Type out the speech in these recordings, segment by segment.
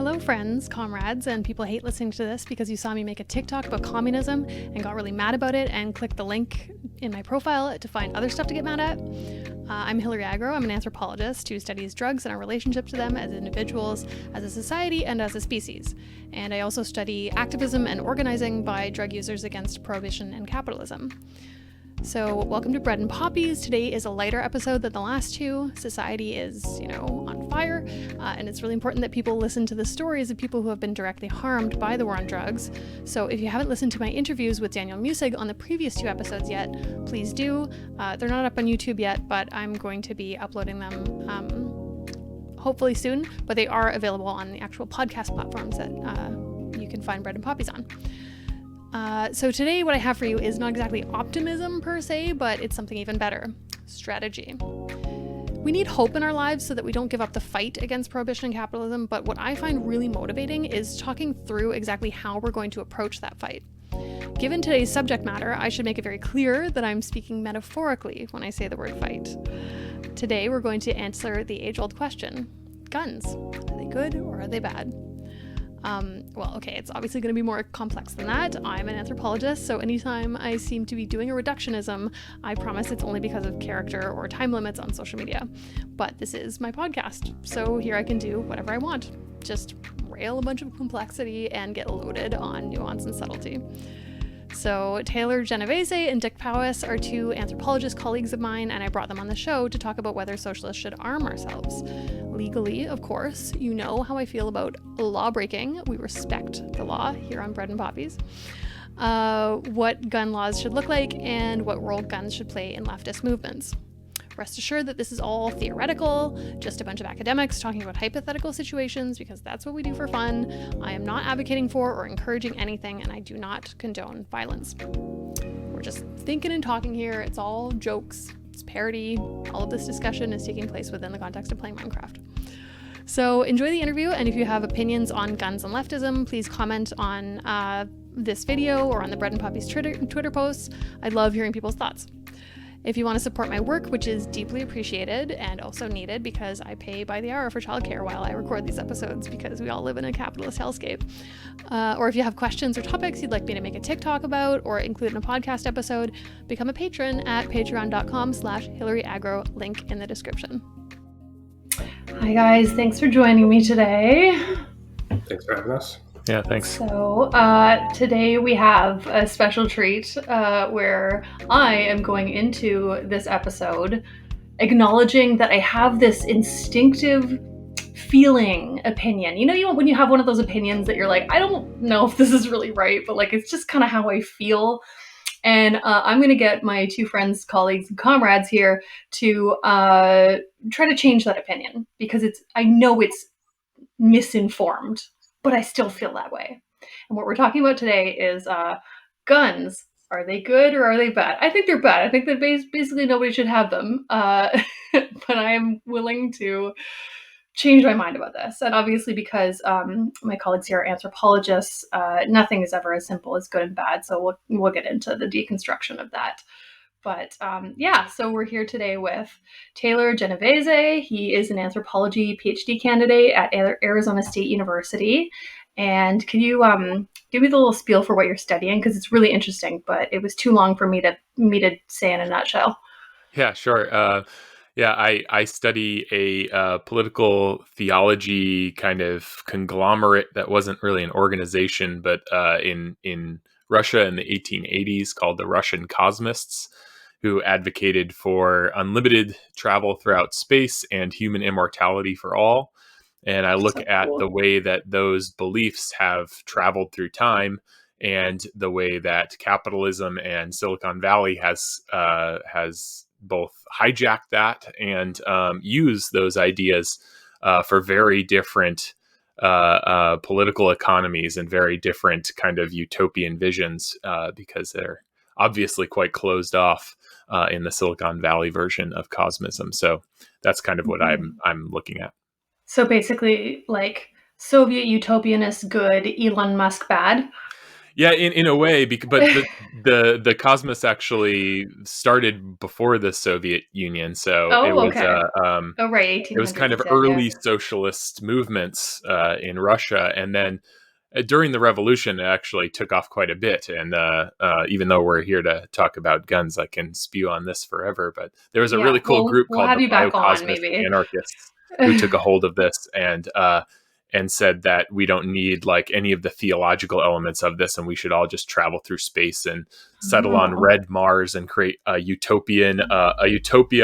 Hello, friends, comrades, and people hate listening to this because you saw me make a TikTok about communism and got really mad about it and clicked the link in my profile to find other stuff to get mad at. I'm Hilary Agro. I'm an anthropologist who studies drugs and our relationship to them as individuals, as a society, and as a species. And I also study activism and organizing by drug users against prohibition and capitalism. So welcome to Bread and Poppies. Today is a lighter episode than the last two. Society is, on fire, and it's really important that people listen to the stories of people who have been directly harmed by the war on drugs. So if you haven't listened to my interviews with Daniel Musig on the previous two episodes yet, please do. They're not up on YouTube yet, but I'm going to be uploading them hopefully soon, but they are available on the actual podcast platforms that you can find Bread and Poppies on. So today what I have for you is not exactly optimism per se, but it's something even better: strategy. We need hope in our lives so that we don't give up the fight against prohibition and capitalism, but what I find really motivating is talking through exactly how we're going to approach that fight. Given today's subject matter, I should make it very clear that I'm speaking metaphorically when I say the word fight. Today we're going to answer the age-old question: guns, are they good or are they bad? It's obviously going to be more complex than that. I'm an anthropologist, so anytime I seem to be doing a reductionism, I promise it's only because of character or time limits on social media. But this is my podcast, so here I can do whatever I want. Just rail a bunch of complexity and get loaded on nuance and subtlety. So Taylor Genovese and Dick Powis are two anthropologist colleagues of mine, and I brought them on the show to talk about whether socialists should arm ourselves. Legally, of course. You know how I feel about law breaking. We respect the law here on Bread and Poppies. What gun laws should look like, and what role guns should play in leftist movements. Rest assured that this is all theoretical, just a bunch of academics talking about hypothetical situations, because that's what we do for fun. I am not advocating for or encouraging anything, and I do not condone violence. We're just thinking and talking here. It's all jokes. It's parody. All of this discussion is taking place within the context of playing Minecraft. So enjoy the interview, and if you have opinions on guns and leftism, please comment on this video or on the Bread and Poppies Twitter posts. I'd love hearing people's thoughts. If you want to support my work, which is deeply appreciated and also needed because I pay by the hour for childcare while I record these episodes because we all live in a capitalist hellscape, or if you have questions or topics you'd like me to make a TikTok about or include in a podcast episode, become a patron at patreon.com/HilaryAgro, link in the description. Hi guys, thanks for joining me today. Thanks for having us. Yeah, thanks. So today we have a special treat where I am going into this episode acknowledging that I have this instinctive feeling opinion. When you have one of those opinions that you're like, I don't know if this is really right, but like it's just kind of how I feel. And I'm going to get my two friends, colleagues, and comrades here to try to change that opinion because I know it's misinformed, but I still feel that way. And what we're talking about today is guns. Are they good or are they bad? I think they're bad. I think that basically nobody should have them. But I'm willing to change my mind about this. And obviously because my colleagues here are anthropologists, nothing is ever as simple as good and bad. So we'll get into the deconstruction of that. But so we're here today with Taylor Genovese. He is an anthropology PhD candidate at Arizona State University. And can you give me the little spiel for what you're studying? Because it's really interesting, but it was too long for me to say in a nutshell. Yeah, sure. I study a political theology kind of conglomerate that wasn't really an organization, but in Russia in the 1880s called the Russian Cosmists, who advocated for unlimited travel throughout space and human immortality for all. And I look at the way that those beliefs have traveled through time and the way that capitalism and Silicon Valley has both hijacked that and used those ideas for very different political economies and very different kind of utopian visions because they're obviously quite closed off in the Silicon Valley version of cosmism. So that's kind of what I'm looking at. So basically, like Soviet utopian is good, Elon Musk bad. Yeah, in a way, but the cosmos actually started before the Soviet Union, so Oh, okay. Oh, right, it was 1800s, kind you of said, yeah. early socialist movements in Russia, and then during the revolution, it actually took off quite a bit. And even though we're here to talk about guns, I can spew on this forever. But there was a Yeah, really cool group we'll called have the you back on, Biocosmist maybe. Anarchists who took a hold of this and said that we don't need like any of the theological elements of this, and we should all just travel through space and settle on Oh. red Mars and create a utopia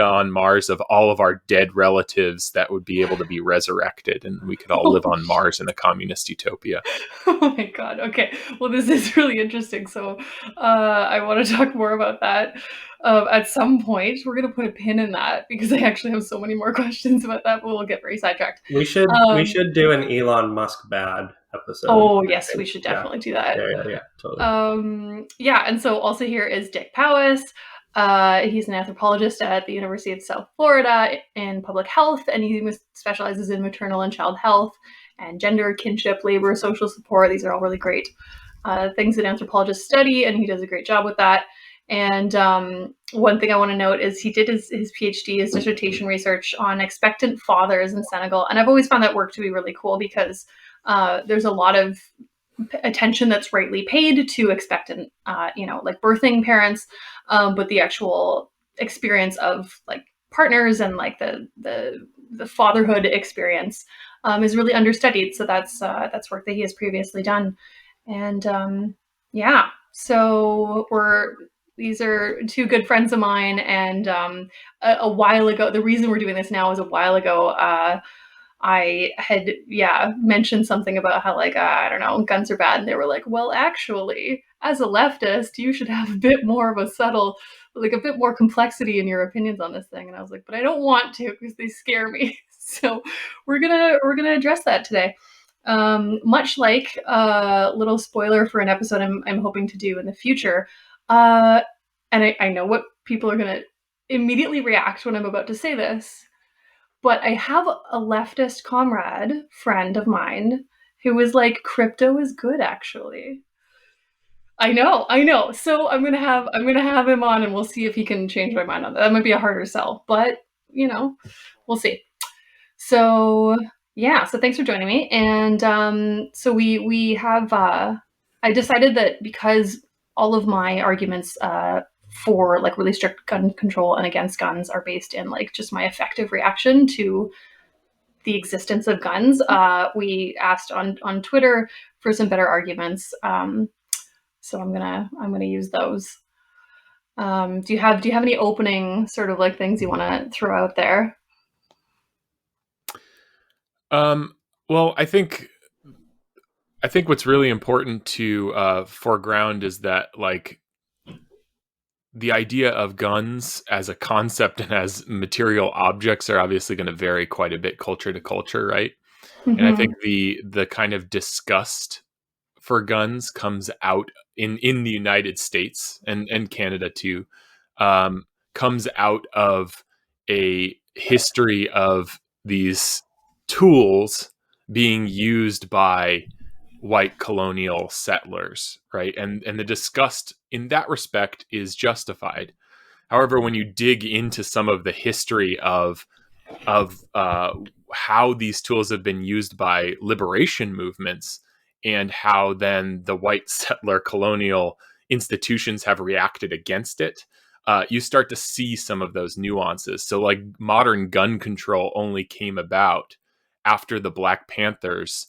on Mars of all of our dead relatives that would be able to be resurrected, and we could all live on Mars in a communist utopia. Oh my God. Okay. Well, this is really interesting. So I want to talk more about that at some point. We're going to put a pin in that because I actually have so many more questions about that, but we'll get very sidetracked. We should do an Elon Musk bad episode. Oh, yes, we should definitely do that. Yeah, totally. Yeah, and so also here is Dick Powis. He's an anthropologist at the University of South Florida in public health, and he specializes in maternal and child health and gender, kinship, labor, social support. These are all really great things that anthropologists study, and he does a great job with that. And one thing I want to note is he did his PhD, his dissertation research on expectant fathers in Senegal. And I've always found that work to be really cool because there's a lot of attention that's rightly paid to expectant, like birthing parents, but the actual experience of like partners and like the fatherhood experience is really understudied. So that's work that he has previously done. And so these are two good friends of mine, and a while ago, the reason we're doing this now is a while ago, I had mentioned something about how like I don't know, guns are bad, and they were like, well, actually, as a leftist, you should have a bit more of a bit more complexity in your opinions on this thing. And I was like, but I don't want to because they scare me. So we're gonna address that today. Much like a little spoiler for an episode I'm hoping to do in the future. And I know what people are gonna immediately react when I'm about to say this. But I have a leftist friend of mine who was like, crypto is good, actually. I know. So I'm gonna have him on, and we'll see if he can change my mind on that. That might be a harder sell, but we'll see. So so thanks for joining me. And so we have I decided that because all of my arguments for like really strict gun control and against guns are based in like just my effective reaction to the existence of guns. We asked on Twitter for some better arguments. So I'm gonna use those. Do you have any opening sort of like things you want to throw out there? Well, I think what's really important to foreground is that like the idea of guns as a concept and as material objects are obviously going to vary quite a bit culture to culture, right? Mm-hmm. And I think the kind of disgust for guns comes out in the United States and Canada too, comes out of a history of these tools being used by white colonial settlers, right? And the disgust in that respect is justified. However, when you dig into some of the history of how these tools have been used by liberation movements and how then the white settler colonial institutions have reacted against it, you start to see some of those nuances. So like modern gun control only came about after the Black Panthers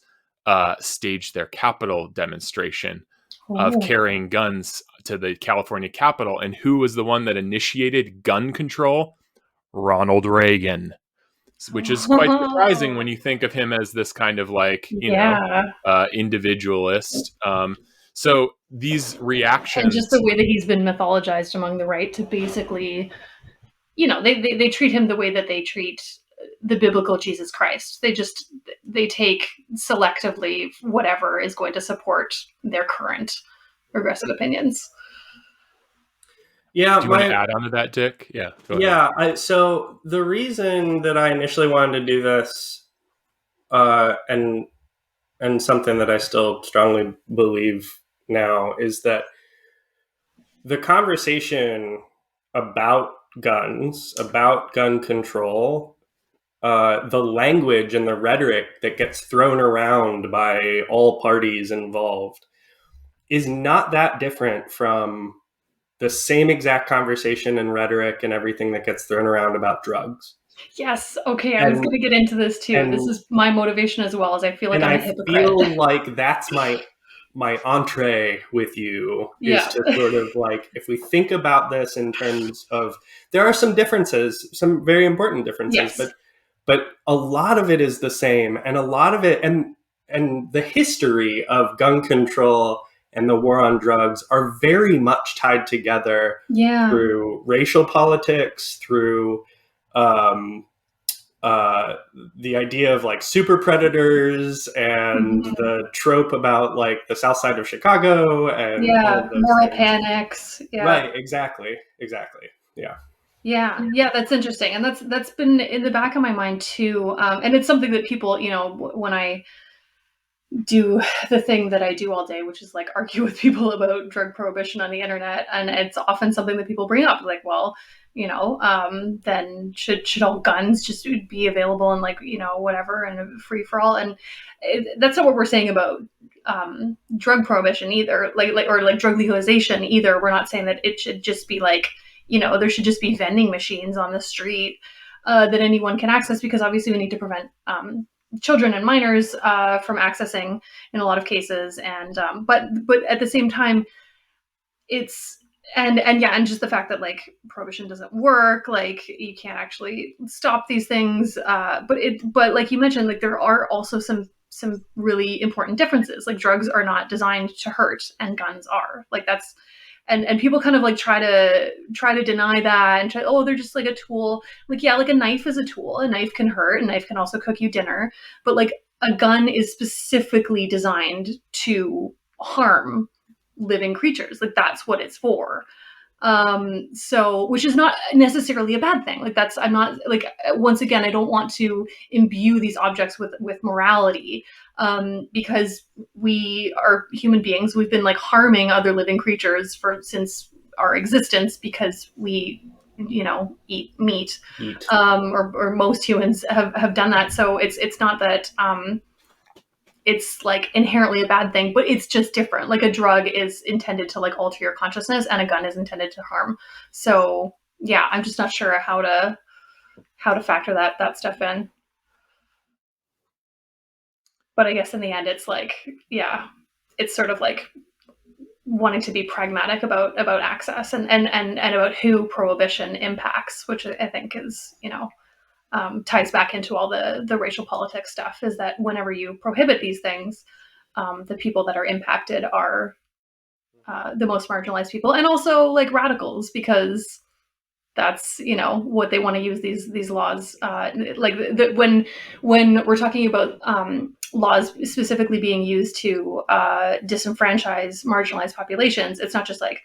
staged their Capitol demonstration of carrying guns to the California Capitol. And who was the one that initiated gun control? Ronald Reagan, which is quite surprising when you think of him as this kind of like, individualist. So these reactions... And just the way that he's been mythologized among the right to basically, they treat him the way that they treat the biblical Jesus Christ. They take selectively whatever is going to support their current regressive opinions. Yeah. Do you want to add on to that, Dick? Yeah. So the reason that I initially wanted to do this, and something that I still strongly believe now is that the conversation about guns, about gun control, the language and the rhetoric that gets thrown around by all parties involved is not that different from the same exact conversation and rhetoric and everything that gets thrown around about drugs. Yes. Okay. I was going to get into this too. This is my motivation as well, as I feel like I'm a hypocrite. I feel like that's my entree with you is to sort of like, if we think about this in terms of, there are some differences, some very important differences, but a lot of it is the same, and a lot of it, and the history of gun control and the war on drugs are very much tied together through racial politics, through the idea of like super predators and the trope about like the South Side of Chicago and all of those moral things. panics. Yeah. Right. Exactly. Yeah, that's interesting, and that's been in the back of my mind too. And it's something that people, when I do the thing that I do all day, which is like argue with people about drug prohibition on the internet, and it's often something that people bring up, like, well, then should all guns just be available and like, whatever, and free for all. And that's not what we're saying about drug prohibition either, or drug legalization either. We're not saying that it should just be like, there should just be vending machines on the street that anyone can access, because obviously we need to prevent children and minors from accessing in a lot of cases. And but at the same time, it's and just the fact that like prohibition doesn't work, like you can't actually stop these things. But like you mentioned, like there are also some really important differences. Like drugs are not designed to hurt, and guns are. Like that's. And people kind of like try to deny that and try, they're just like a tool. Like, yeah, like a knife is a tool. A knife can hurt. A knife can also cook you dinner. But like a gun is specifically designed to harm living creatures. Like that's what it's for. So, which is not necessarily a bad thing. Like I'm not like, once again, I don't want to imbue these objects with morality, because we are human beings. We've been like harming other living creatures since our existence, because we, eat meat, or most humans have done that. So it's not that, it's like inherently a bad thing, but it's just different. Like a drug is intended to like alter your consciousness, and a gun is intended to harm. So yeah, I'm just not sure how to factor that stuff in. But I guess in the end, it's like, it's sort of like wanting to be pragmatic about access and about who prohibition impacts, which I think is, ties back into all the racial politics stuff, is that whenever you prohibit these things, the people that are impacted are the most marginalized people, and also like radicals, because that's, what they want to use these laws. When we're talking about laws specifically being used to disenfranchise marginalized populations, it's not just like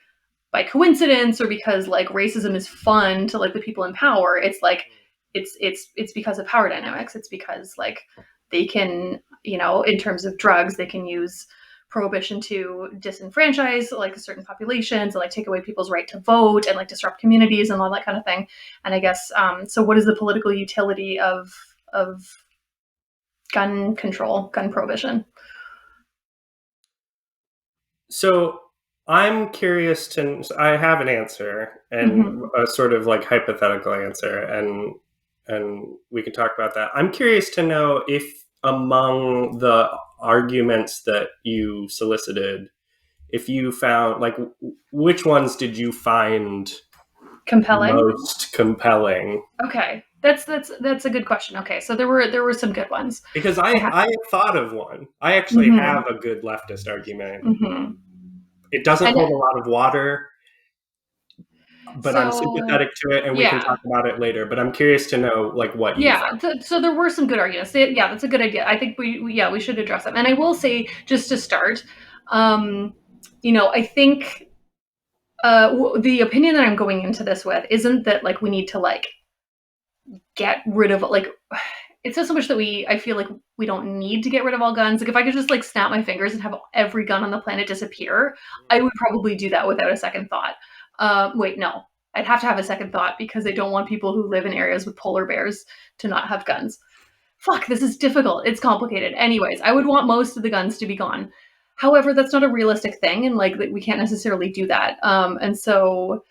by coincidence or because like racism is fun to like the people in power. It's like, it's because of power dynamics. It's because like they can, in terms of drugs, they can use prohibition to disenfranchise like certain populations, and like take away people's right to vote, and like disrupt communities and all that kind of thing. And I guess, so what is the political utility of gun control, gun prohibition? So I'm curious I have an answer, and a sort of like hypothetical answer, and we can talk about that. I'm curious to know if among the arguments that you solicited, if you found like, which ones did you find compelling? Most compelling? Okay. That's a good question. Okay, so there were some good ones. Because I thought of one. I actually have a good leftist argument. It doesn't hold a lot of water, but I'm sympathetic to it, and we can talk about it later. But I'm curious to know like what you found. So there were some good arguments. Yeah, that's a good idea. I think we should address them. And I will say, just to start, I think the opinion that I'm going into this with isn't that like we need to like get rid of like, it's not so much that I feel like we don't need to get rid of all guns. Like if I could just like snap my fingers and have every gun on the planet disappear, I would probably do that without a second thought. Wait, no, I'd have to have a second thought because I don't want people who live in areas with polar bears to not have guns. Fuck, this is difficult. It's complicated. Anyways, I would want most of the guns to be gone. However, that's not a realistic thing, and like we can't necessarily do that. And so,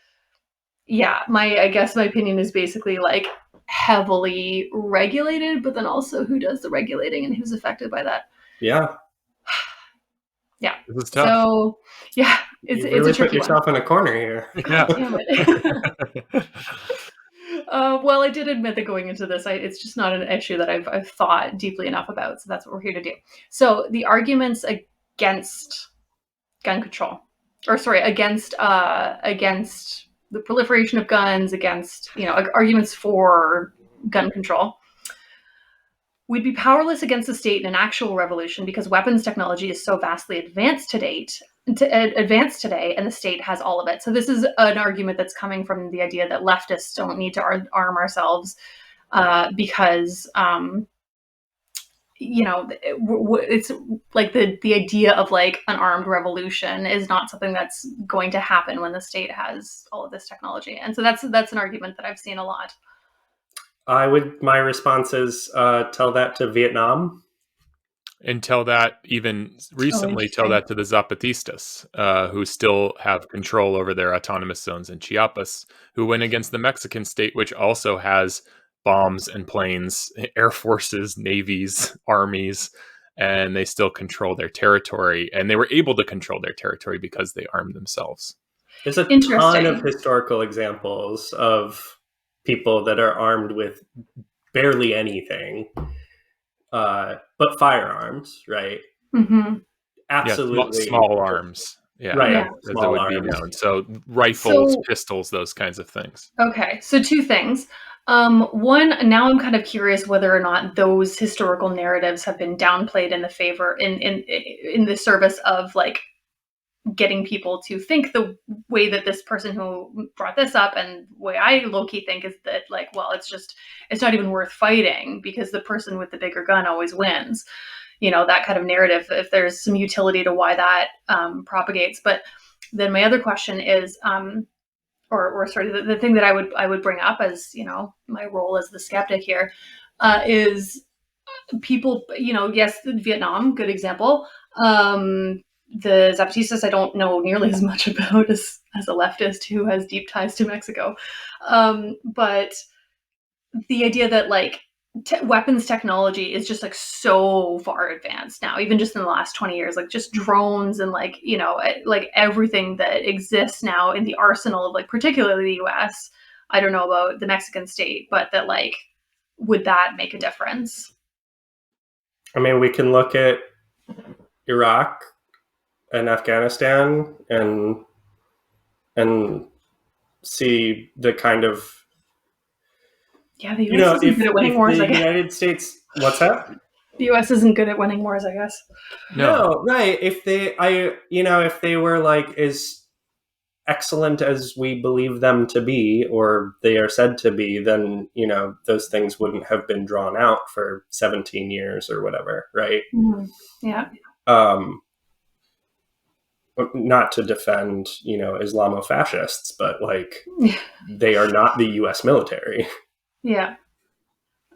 yeah, I guess my opinion is basically like heavily regulated, but then also who does the regulating and who's affected by that. Yeah. Yeah. This is tough. So, yeah, it's really a tricky put yourself in a corner here. Yeah. Damn it. Well, I did admit that going into this, it's just not an issue that I've thought deeply enough about. So that's what we're here to do. So the arguments against gun control, against the proliferation of guns, against, arguments for gun control. We'd be powerless against the state in an actual revolution because weapons technology is so vastly advanced today, and the state has all of it. So this is an argument that's coming from the idea that leftists don't need to arm ourselves because, it's like the idea of like an armed revolution is not something that's going to happen when the state has all of this technology. And so that's an argument that I've seen a lot. My response is tell that to Vietnam. And tell that even recently, tell that to the Zapatistas, who still have control over their autonomous zones in Chiapas, who went against the Mexican state, which also has bombs and planes, air forces, navies, armies, and they still control their territory. And they were able to control their territory because they armed themselves. There's a ton of historical examples of people that are armed with barely anything, but firearms, right? Mm-hmm. Absolutely. Yeah, small arms. Yeah, right. Yeah. As it would be known. So rifles, pistols, those kinds of things. Okay, so two things. One, now I'm kind of curious whether or not those historical narratives have been downplayed in the favor in the service of like getting people to think the way that this person who brought this up and the way I low-key think is that like, well, it's not even worth fighting because the person with the bigger gun always wins. That kind of narrative, if there's some utility to why that propagates. But then my other question is, the thing that I would bring up as, my role as the skeptic here, is people, yes, Vietnam, good example. The Zapatistas I don't know nearly as much about as a leftist who has deep ties to Mexico. But the idea that like weapons technology is just like so far advanced now, even just in the last 20 years, like just drones and like, like everything that exists now in the arsenal of like, particularly the US, I don't know about the Mexican state, but that like, would that make a difference? I mean, we can look at Iraq and Afghanistan and see the kind of, the US isn't good at winning wars. The United States, what's that? The US isn't good at winning wars, I guess. No, right. If they were like as excellent as we believe them to be, or they are said to be, then those things wouldn't have been drawn out for 17 years or whatever, right? Mm-hmm. Yeah. Not to defend, Islamofascists, but like they are not the U.S. military. Yeah.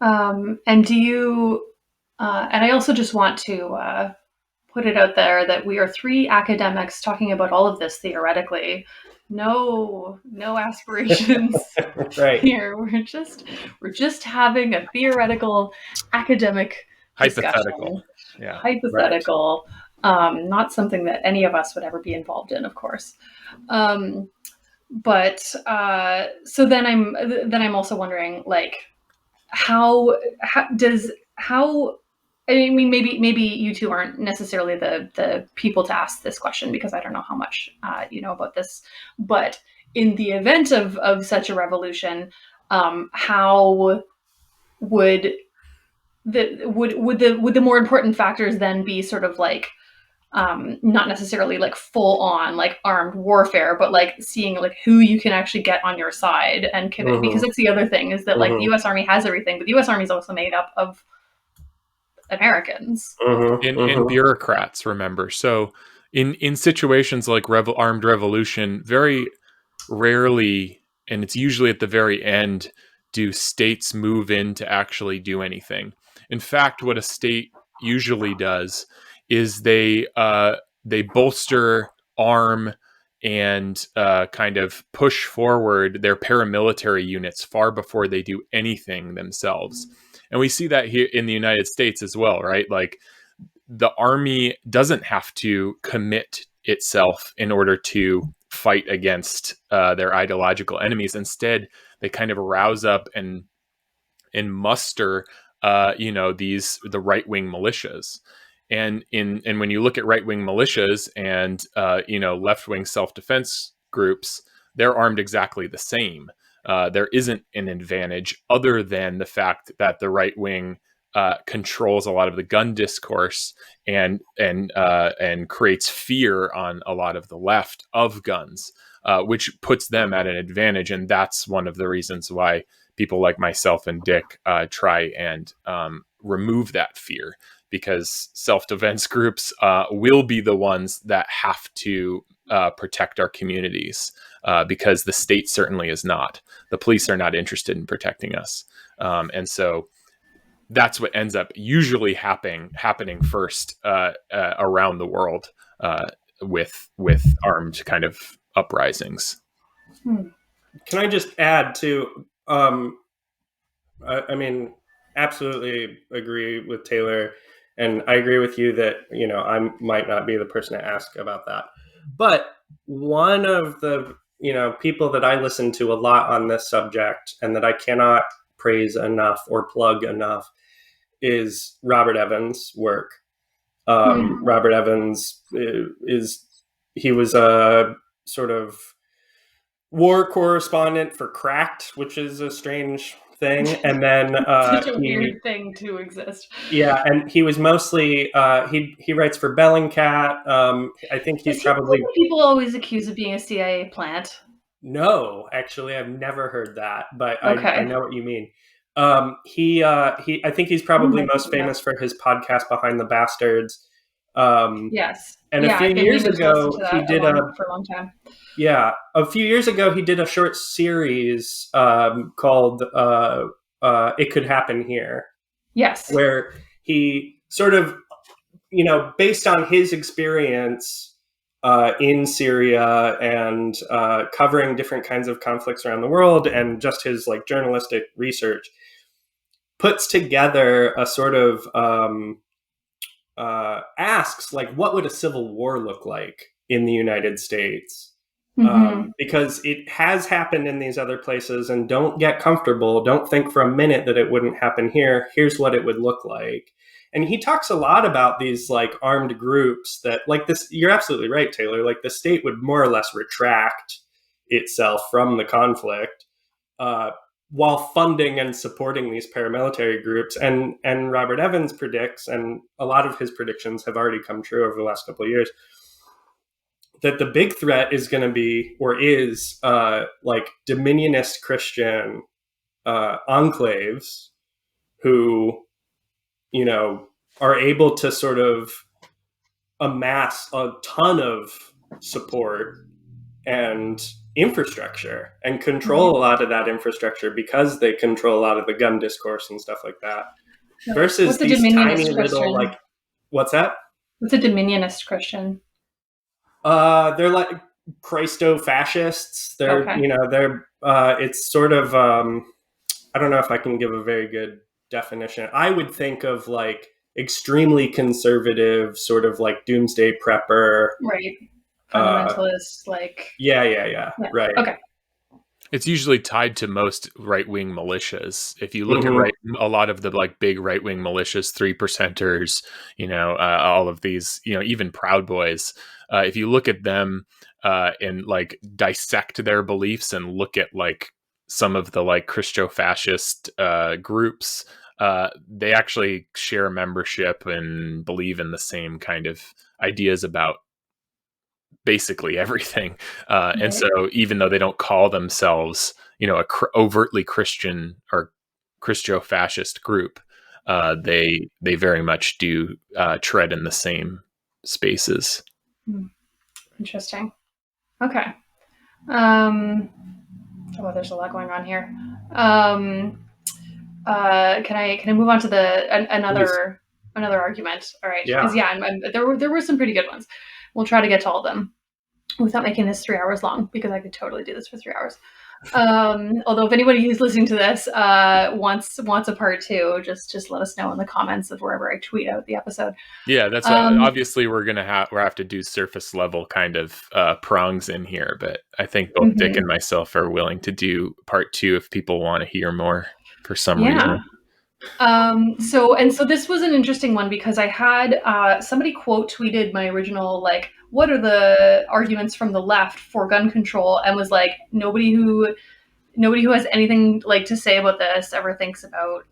And do you, and I also just want to put it out there that we are three academics talking about all of this theoretically. No aspirations right here. We're just having a theoretical academic hypothetical. Discussion. Yeah. Hypothetical. Right. Not something that any of us would ever be involved in, of course. But so then I'm also wondering, like, how I mean, maybe you two aren't necessarily the people to ask this question because I don't know how much you know about this. But in the event of such a revolution, how would the more important factors then be sort of like not necessarily like full on like armed warfare, but like seeing like who you can actually get on your side and commit. Because that's the other thing, is that like the U.S. Army has everything, but the U.S. Army is also made up of Americans and bureaucrats, remember. So in situations like armed revolution, very rarely, and it's usually at the very end, do states move in to actually do anything. In fact, what a state usually does is they bolster, arm, and kind of push forward their paramilitary units far before they do anything themselves. And we see that here in the United States as well, right? Like, the army doesn't have to commit itself in order to fight against their ideological enemies. Instead, they kind of rouse up and muster, the right-wing militias. And when you look at right-wing militias and left-wing self-defense groups, they're armed exactly the same. There isn't an advantage other than the fact that the right wing controls a lot of the gun discourse and creates fear on a lot of the left of guns, which puts them at an advantage. And that's one of the reasons why people like myself and Dick try and remove that fear, because self-defense groups will be the ones that have to protect our communities, because the state certainly is not. The police are not interested in protecting us. And so that's what ends up usually happening first around the world with armed kind of uprisings. Can I just add to, I mean, absolutely agree with Taylor. And I agree with you that, I might not be the person to ask about that. But one of the, people that I listen to a lot on this subject and that I cannot praise enough or plug enough is Robert Evans' work. Robert Evans he was a sort of war correspondent for Cracked, which is a strange thing. And then such a weird thing to exist. Yeah, and he was mostly he writes for Bellingcat. I think he's probably people always accuse of being a CIA plant. No, actually, I've never heard that, but Okay. I know what you mean. I think he's probably most famous for his podcast Behind the Bastards. Yes. And a few years ago, he did for a long time. Yeah, a few years ago, he did a short series called "It Could Happen Here." Yes, where he sort of, based on his experience in Syria and covering different kinds of conflicts around the world, and just his like journalistic research, puts together a sort of asks like, what would a civil war look like in the United States? Because it has happened in these other places, and don't get comfortable. Don't think for a minute that it wouldn't happen here. Here's what it would look like. And he talks a lot about these like armed groups that like this. You're absolutely right, Taylor. Like the state would more or less retract itself from the conflict while funding and supporting these paramilitary groups. And Robert Evans predicts, and a lot of his predictions have already come true over the last couple of years, that the big threat is going to be, or is, like dominionist Christian enclaves who, are able to sort of amass a ton of support and infrastructure and control a lot of that infrastructure because they control a lot of the gun discourse and stuff like that. Versus these tiny little, like, what's that? What's a dominionist Christian? They're like Christo-fascists. They're, they're, it's sort of, I don't know if I can give a very good definition. I would think of like extremely conservative, sort of like doomsday prepper. Right. Fundamentalist, like. Yeah. Right. Okay. It's usually tied to most right-wing militias. If you look at a lot of the like big right-wing militias, 3%ers, all of these, even Proud Boys, if you look at them and like dissect their beliefs and look at like some of the like Christo-fascist groups, they actually share membership and believe in the same kind of ideas about basically everything. And so even though they don't call themselves, a overtly Christian or Christo-fascist group, they very much do tread in the same spaces. Interesting. Okay. There's a lot going on here. Can I move on to another argument? All right. Yeah. Because there were some pretty good ones. We'll try to get to all of them without making this 3 hours long, because I could totally do this for 3 hours. Although if anybody who's listening to this wants a part 2, just let us know in the comments of wherever I tweet out the episode. Yeah, that's obviously we're have to do surface level kind of prongs in here, but I think both Dick and myself are willing to do part 2 if people want to hear more for some reason. So this was an interesting one, because I had somebody quote tweeted my original, like, what are the arguments from the left for gun control, and was like, nobody who has anything like to say about this ever thinks about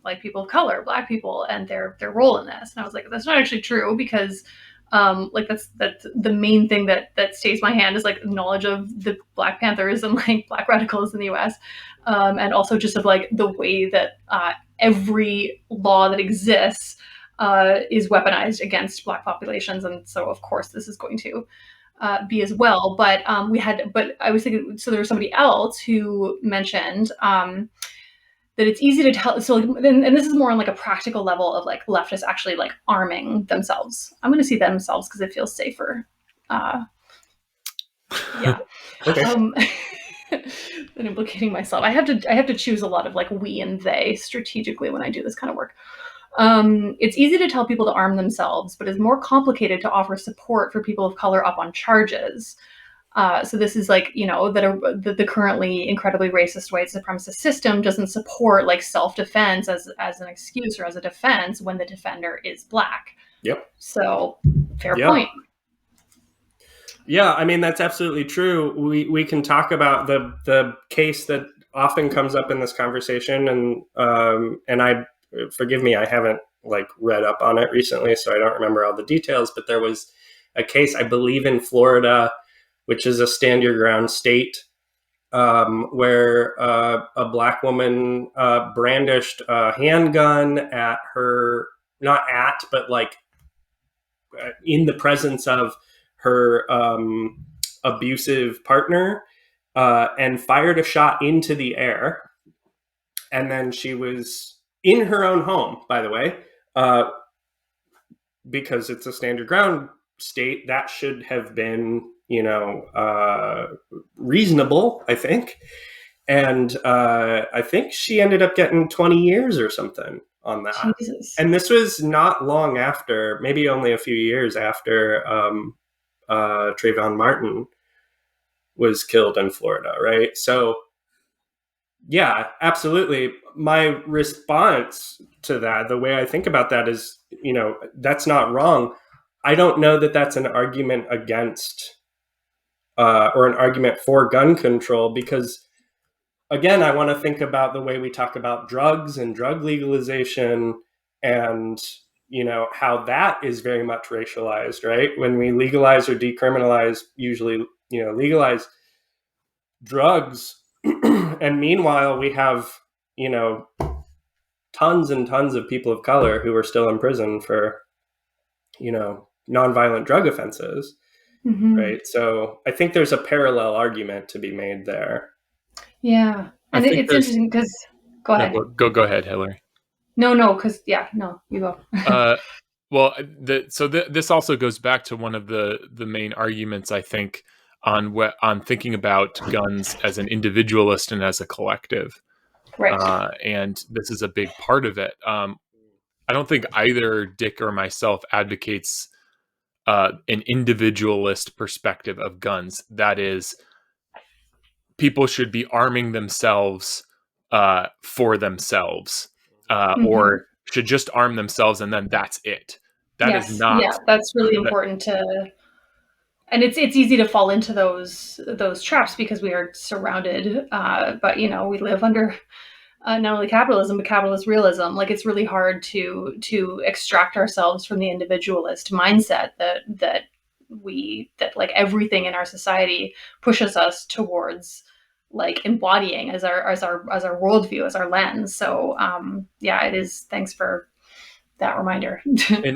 like people of color, Black people, and their role in this. And I was like, that's not actually true, because like that's the main thing that stays my hand is like knowledge of the Black Panthers and like Black radicals in the US, and also just of like the way that every law that exists is weaponized against Black populations, and so of course this is going to be as well. But I was thinking, so there was somebody else who mentioned that it's easy to tell. So, and this is more on like a practical level of like leftists actually like arming themselves. I'm going to see themselves because it feels safer. Yeah. Okay. And implicating myself. I have to choose a lot of like we and they strategically when I do this kind of work. It's easy to tell people to arm themselves, but it's more complicated to offer support for people of color up on charges. So this is like, that the currently incredibly racist white supremacist system doesn't support like self-defense as an excuse or as a defense when the defender is Black. Yep. So fair point. Yeah, I mean, that's absolutely true. We can talk about the case that often comes up in this conversation, and I forgive me, I haven't like read up on it recently, so I don't remember all the details, but there was a case, I believe in Florida, which is a stand your ground state, where a Black woman brandished a handgun at her, not at, but like in the presence of her abusive partner, and fired a shot into the air. And then she was in her own home, by the way, because it's a stand your ground state, that should have been, reasonable, I think. And I think she ended up getting 20 years or something on that. Jesus. And this was not long after, maybe only a few years after Trayvon Martin was killed in Florida, right? So, yeah, absolutely. My response to that, the way I think about that is, that's not wrong. I don't know that that's an argument against or an argument for gun control, because, again, I want to think about the way we talk about drugs and drug legalization and how that is very much racialized, right? When we legalize or decriminalize, usually, legalize drugs. And meanwhile, we have, tons and tons of people of color who are still in prison for, nonviolent drug offenses, right? So I think there's a parallel argument to be made there. Yeah. And it's interesting because, go ahead. Go ahead, Hilary. No, because you go. Well, this also goes back to one of the main arguments, I think, on thinking about guns as an individualist and as a collective, right? And this is a big part of it. I don't think either Dick or myself advocates an individualist perspective of guns. That is, people should be arming themselves for themselves. Or should just arm themselves and then that's it. That is not. Yeah, that's really important to. And it's easy to fall into those traps because we are surrounded. But we live under not only capitalism, but capitalist realism. Like, it's really hard to extract ourselves from the individualist mindset that like everything in our society pushes us towards like embodying as our worldview, as our lens. So yeah, it is. Thanks for that reminder.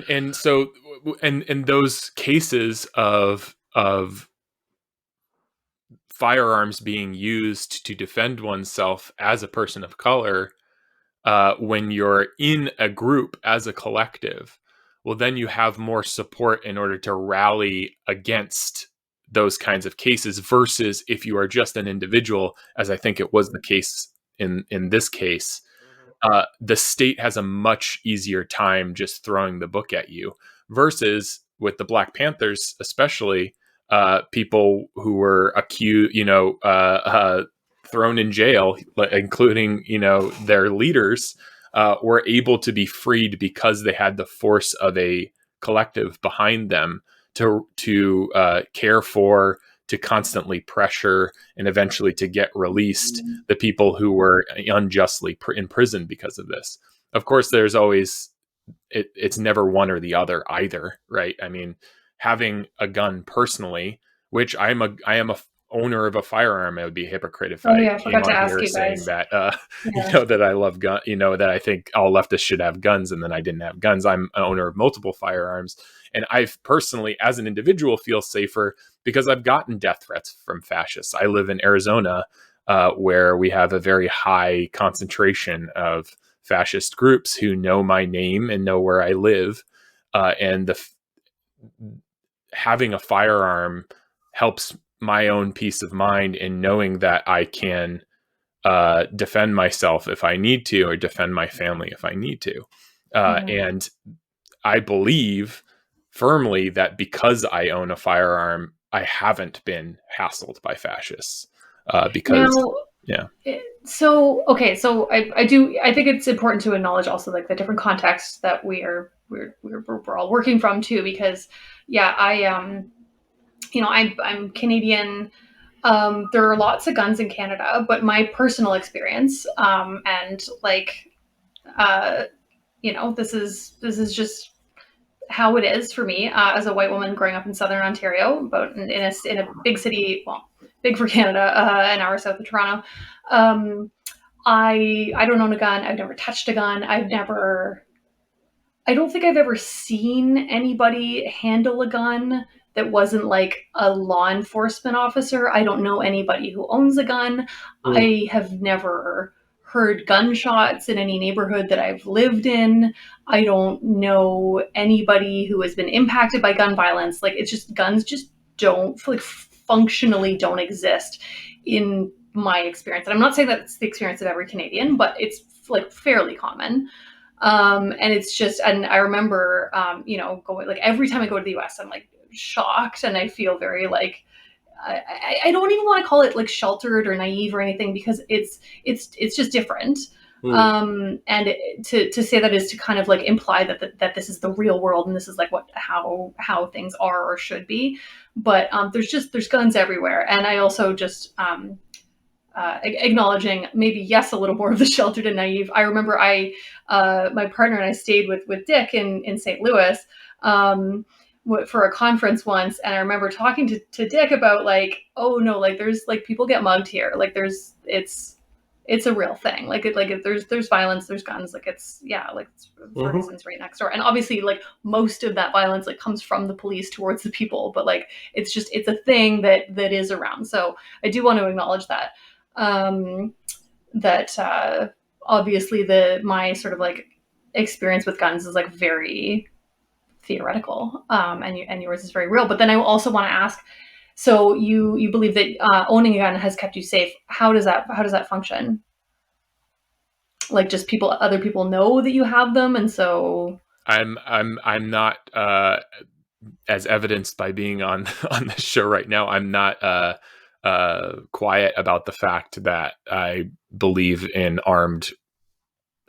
and so those cases of firearms being used to defend oneself as a person of color, when you're in a group as a collective, well, then you have more support in order to rally against those kinds of cases, versus if you are just an individual, as I think it was the case in this case. The state has a much easier time just throwing the book at you, versus with the Black Panthers, especially, people who were accused, thrown in jail, including, their leaders, were able to be freed because they had the force of a collective behind them to care for, to constantly pressure, and eventually to get released the people who were unjustly imprisoned because of this. Of course, there's always, it's never one or the other either, right? I mean, having a gun personally, which I am a owner of a firearm, it would be a hypocrite if I came on here saying that, that I love gun, that I think all leftists should have guns, and then I didn't have guns. I'm an owner of multiple firearms, and I've personally, as an individual, feel safer because I've gotten death threats from fascists. I live in Arizona, where we have a very high concentration of fascist groups who know my name and know where I live, and having a firearm helps my own peace of mind in knowing that I can defend myself if I need to, or defend my family if I need to. And I believe firmly that because I own a firearm, I haven't been hassled by fascists. Because So I think it's important to acknowledge also like the different contexts that we're all working from too, because I'm Canadian. There are lots of guns in Canada, but my personal experience, this is just how it is for me as a white woman growing up in Southern Ontario, but in a big city, well, big for Canada, an hour south of Toronto. I don't own a gun. I've never touched a gun. I don't think I've ever seen anybody handle a gun that wasn't like a law enforcement officer. I don't know anybody who owns a gun. I have never heard gunshots in any neighborhood that I've lived in. I don't know anybody who has been impacted by gun violence. Like, it's just, guns just functionally don't exist in my experience. And I'm not saying that it's the experience of every Canadian, but it's like fairly common. And it's just, and I remember, going, like, every time I go to the US, I'm like shocked, and I feel very like, I don't even want to call it like sheltered or naive or anything, because it's just different. And to say that is to kind of like imply that this is the real world, and this is like how things are or should be. But there's guns everywhere. And I also just, acknowledging maybe, yes, a little more of the sheltered and naive. I remember my partner and I stayed with Dick in St. Louis for a conference once, and I remember talking to Dick about like, oh no, like there's like people get mugged here, like it's a real thing, like there's violence, there's guns, like it's Ferguson's right next door, and obviously like most of that violence like comes from the police towards the people, but like it's a thing that is around. So I do want to acknowledge that. Obviously my sort of like experience with guns is like very theoretical, and yours is very real. But then I also want to ask, so you believe that owning a gun has kept you safe. How does that function? Like, just other people know that you have them, and so I'm not, as evidenced by being on this show right now, I'm not quiet about the fact that I believe in armed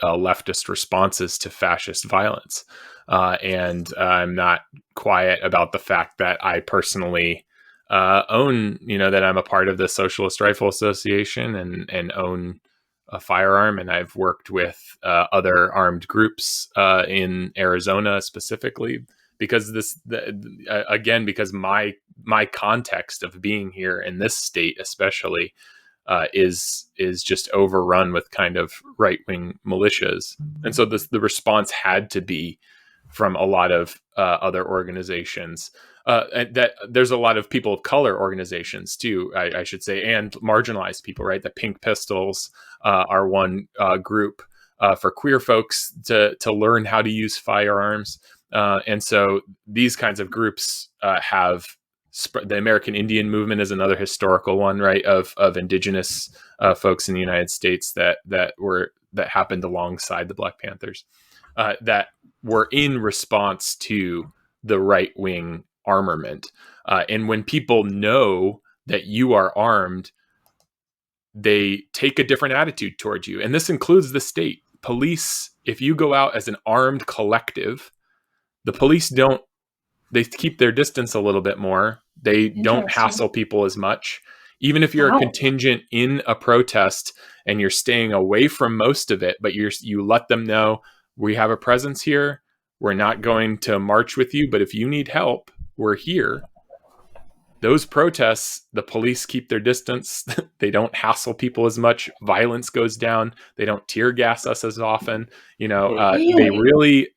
leftist responses to fascist violence. And I'm not quiet about the fact that I personally own, that I'm a part of the Socialist Rifle Association and own a firearm, and I've worked with other armed groups in Arizona specifically, because because my context of being here in this state especially is just overrun with kind of right-wing militias. And so the response had to be from a lot of other organizations. And that there's a lot of people of color organizations too, I should say, and marginalized people, right? The Pink Pistols are one group for queer folks to learn how to use firearms. And so these kinds of groups have the American Indian movement is another historical one, right? Of indigenous folks in the United States that happened alongside the Black Panthers that were in response to the right-wing armament. And when people know that you are armed, they take a different attitude towards you. And this includes the state. Police, if you go out as an armed collective, the police they keep their distance a little bit more. They don't hassle people as much. Even if you're a contingent in a protest and you're staying away from most of it, but you let them know, we have a presence here. We're not going to march with you, but if you need help, we're here. Those protests, the police keep their distance. They don't hassle people as much. Violence goes down. They don't tear gas us as often. Really? They really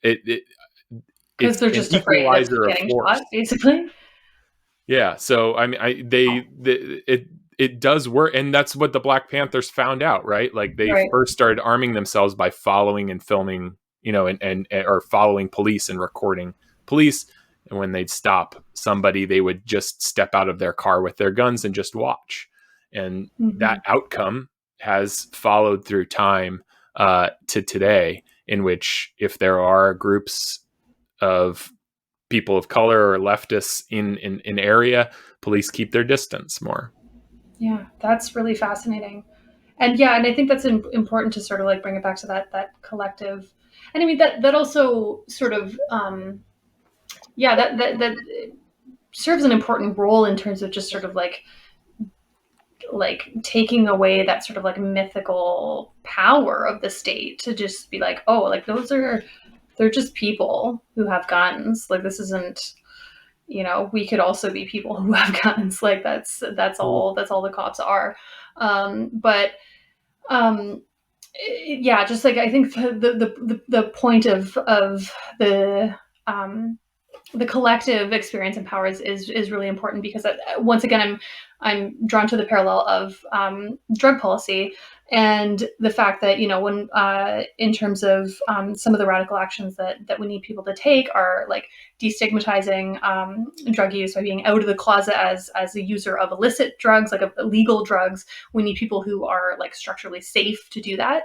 because they're just afraid of getting shot, basically. Yeah. So I mean, it does work, and that's what the Black Panthers found out, right? Like they first started arming themselves by following and filming, or following police and recording police. And when they'd stop somebody, they would just step out of their car with their guns and just watch. And that outcome has followed through time to today, in which if there are groups of people of color or leftists in area, police keep their distance more. Yeah, that's really fascinating. And I think that's important to sort of like bring it back to that collective. And I mean, that also sort of, that serves an important role in terms of just sort of like taking away that sort of like mythical power of the state to just be like, oh, like they're just people who have guns. Like this isn't, we could also be people who have guns. Like that's all the cops are. Just like I think the point of the collective experience and power is really important, because once again I'm drawn to the parallel of drug policy and the fact that when in terms of some of the radical actions that we need people to take are like destigmatizing drug use by being out of the closet as a user of illicit drugs, like illegal drugs. We need people who are like structurally safe to do that.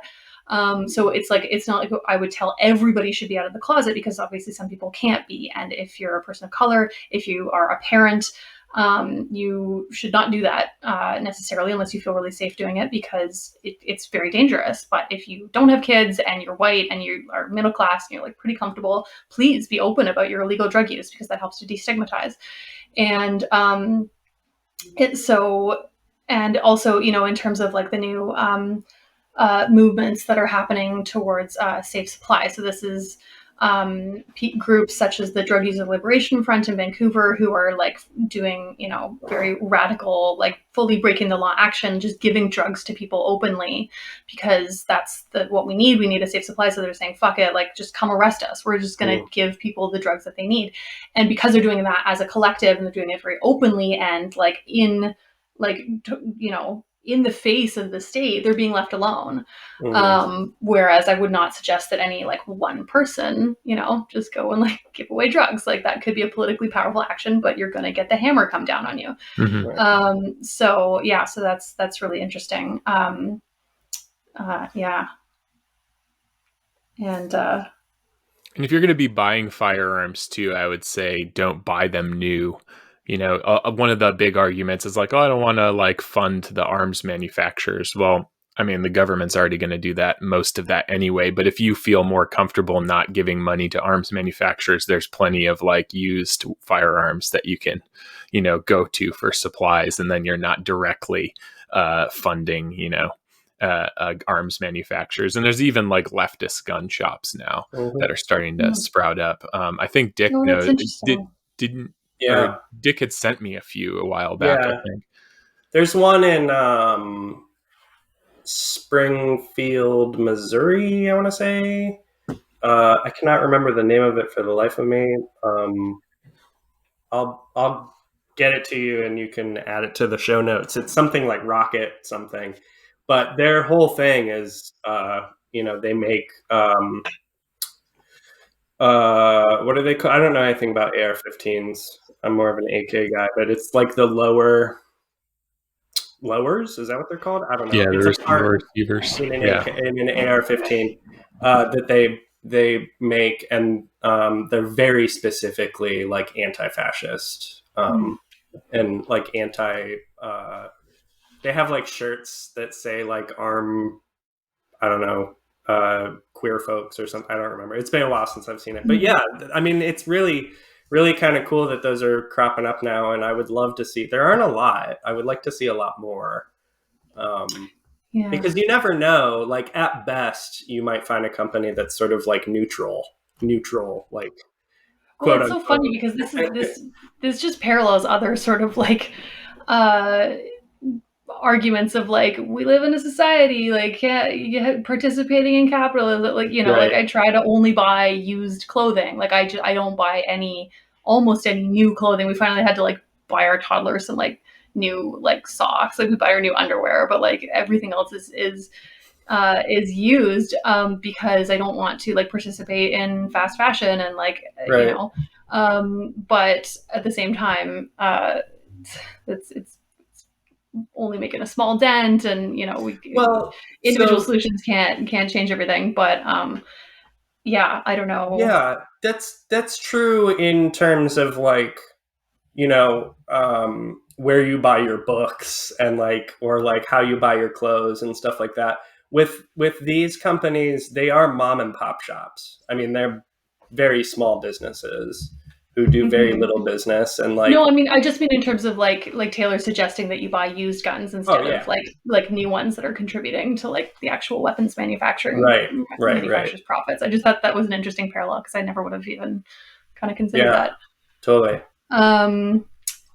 So it's not like I would tell everybody should be out of the closet, because obviously some people can't be. And if you're a person of color, if you are a parent, you should not do that necessarily unless you feel really safe doing it, because it's very dangerous. But if you don't have kids and you're white and you are middle class and you're like pretty comfortable, please be open about your illegal drug use, because that helps to destigmatize. And and also, in terms of like the new movements that are happening towards safe supply. So this is groups such as the Drug User Liberation Front in Vancouver, who are like doing, very radical, like fully breaking the law action, just giving drugs to people openly, because that's what we need. We need a safe supply. So they're saying, fuck it, like just come arrest us. We're just going to give people the drugs that they need. And because they're doing that as a collective and they're doing it very openly and like in the face of the state, they're being left alone. Whereas I would not suggest that any like one person, just go and like give away drugs. Like that could be a politically powerful action, but you're going to get the hammer come down on you. So that's really interesting. And if you're going to be buying firearms too, I would say don't buy them new. One of the big arguments is like, oh, I don't want to like fund the arms manufacturers. Well, I mean, the government's already going to do most of that anyway. But if you feel more comfortable not giving money to arms manufacturers, there's plenty of like used firearms that you can, go to for supplies, and then you're not directly funding, arms manufacturers. And there's even like leftist gun shops now that are starting to sprout up. I think Dick knows. Dick had sent me a few a while back. I think there's one in Springfield, Missouri, I want to say. I cannot remember the name of it for the life of me. I'll get it to you and you can add it to the show notes. It's something like Rocket something, but their whole thing is, they make, what are they called? I don't know anything about AR-15s. I'm more of an AK guy, but it's like the lowers. Is that what they're called? I don't know. Yeah, it's the receivers. In an AR-15 that they make, and they're very specifically like anti-fascist and like they have like shirts that say like arm, I don't know, queer folks or something. I don't remember. It's been a while since I've seen it, but yeah, I mean, it's really kind of cool that those are cropping up now, and I would love to see. There aren't a lot. I would like to see a lot more. Because you never know, like at best you might find a company that's sort of like neutral, like. Well, it's so funny because this just parallels other sort of like arguments of like, we live in a society, like participating in capitalism, like, like I try to only buy used clothing, like I don't buy almost any new clothing. We finally had to like buy our toddlers some like new like socks, like we buy our new underwear, but like everything else is used because I don't want to like participate in fast fashion and like but at the same time it's only making a small dent, and individual solutions can't change everything, but I don't know. Yeah, that's true in terms of like where you buy your books and like, or like how you buy your clothes and stuff like that. With these companies, they are mom and pop shops. I mean, they're very small businesses who do very little business, and like. No, I mean, I just mean in terms of like Taylor suggesting that you buy used guns instead of like new ones that are contributing to like the actual weapons manufacturing manufacturers' profits. I just thought that was an interesting parallel because I never would have even kind of considered that. Totally.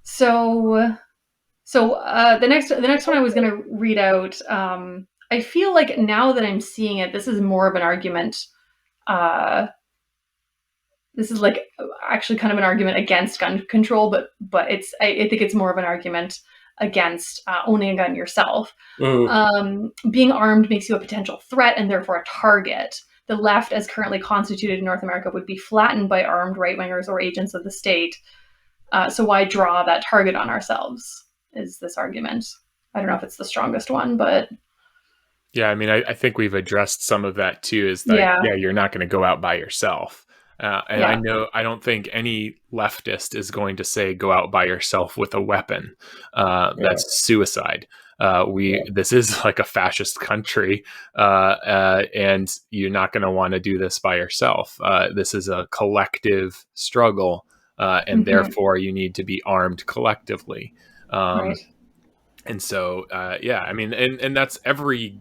So the next one I was going to read out. I feel like now that I'm seeing it, this is more of an argument. This is like actually kind of an argument against gun control, but I think it's more of an argument against owning a gun yourself. Being armed makes you a potential threat and therefore a target. The left, as currently constituted in North America, would be flattened by armed right-wingers or agents of the state. So why draw that target on ourselves, is this argument. I don't know if it's the strongest one, but... Yeah, I mean, I think we've addressed some of that too, is that, you're not going to go out by yourself. I don't think any leftist is going to say, go out by yourself with a weapon. That's suicide. This is like a fascist country, and you're not going to want to do this by yourself. This is a collective struggle, and therefore you need to be armed collectively. And so, I mean, and that's every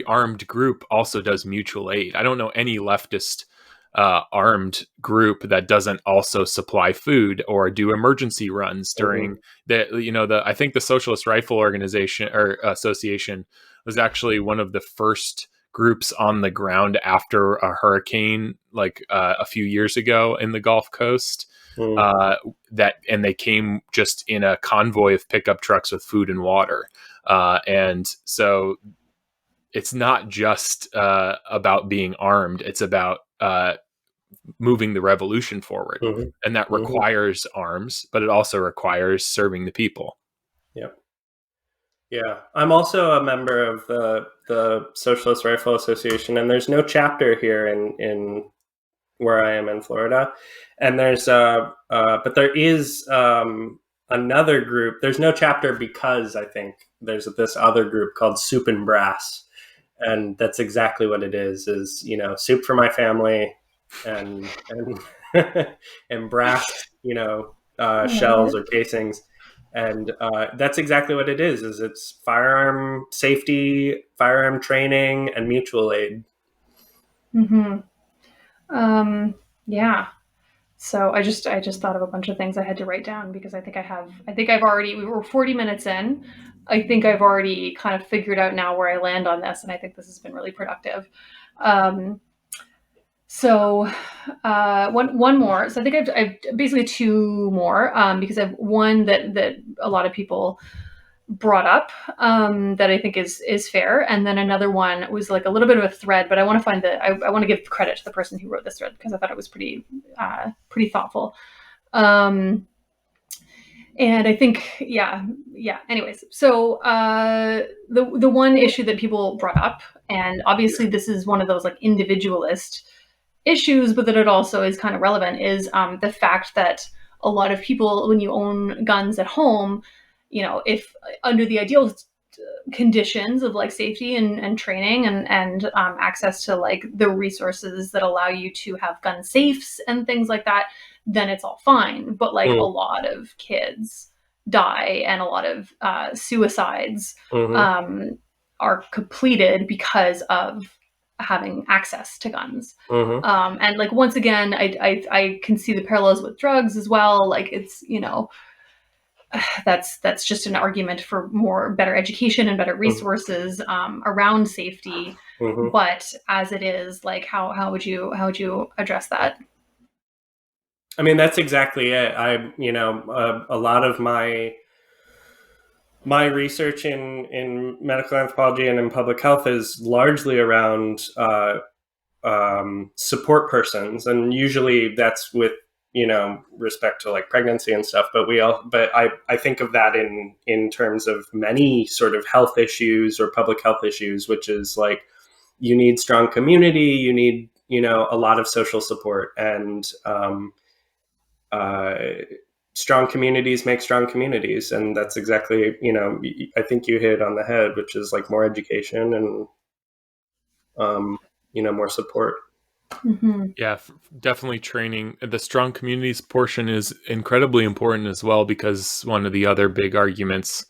armed group also does mutual aid. I don't know any leftist armed group that doesn't also supply food or do emergency runs during I think the Socialist Rifle Organization or Association was actually one of the first groups on the ground after a hurricane, like a few years ago in the Gulf Coast. And they came just in a convoy of pickup trucks with food and water. And so it's not just about being armed. It's about moving the revolution forward. And that requires arms, but it also requires serving the people. Yep. Yeah. I'm also a member of the Socialist Rifle Association, and there's no chapter here in where I am in Florida. And there's but there is another group. There's no chapter because I think there's this other group called Soup and Brass. And that's exactly what it is, soup for my family and and brass, shells or casings. And that's exactly what it is it's firearm safety, firearm training, and mutual aid. Yeah. So I just thought of a bunch of things I had to write down because I think I've already, we were 40 minutes in. I think I've already kind of figured out now where I land on this, and I think this has been really productive. So one more. So I think I've basically two more because I've one that a lot of people brought up that I think is fair, and then another one was like a little bit of a thread, but I want to find I want to give credit to the person who wrote this thread because I thought it was pretty thoughtful. And I think, yeah. Anyways, so the one issue that people brought up, and obviously this is one of those like individualist issues, but that it also is kind of relevant, is the fact that a lot of people, when you own guns at home, if under the ideal conditions of like safety and training and access to like the resources that allow you to have gun safes and things like that, then it's all fine. But like a lot of kids die and a lot of suicides are completed because of having access to guns. And like, once again, I can see the parallels with drugs as well. Like it's, that's just an argument for better education and better resources around safety. But as it is, like, how would you address that? I mean, that's exactly it. A lot of my research in medical anthropology and in public health is largely around support persons, and usually that's with respect to like pregnancy and stuff. But I think of that in terms of many sort of health issues or public health issues, which is like you need strong community, you need a lot of social support, and strong communities make strong communities. And that's exactly, I think you hit it on the head, which is like more education and, more support. Yeah, definitely training. The strong communities portion is incredibly important as well, because one of the other big arguments,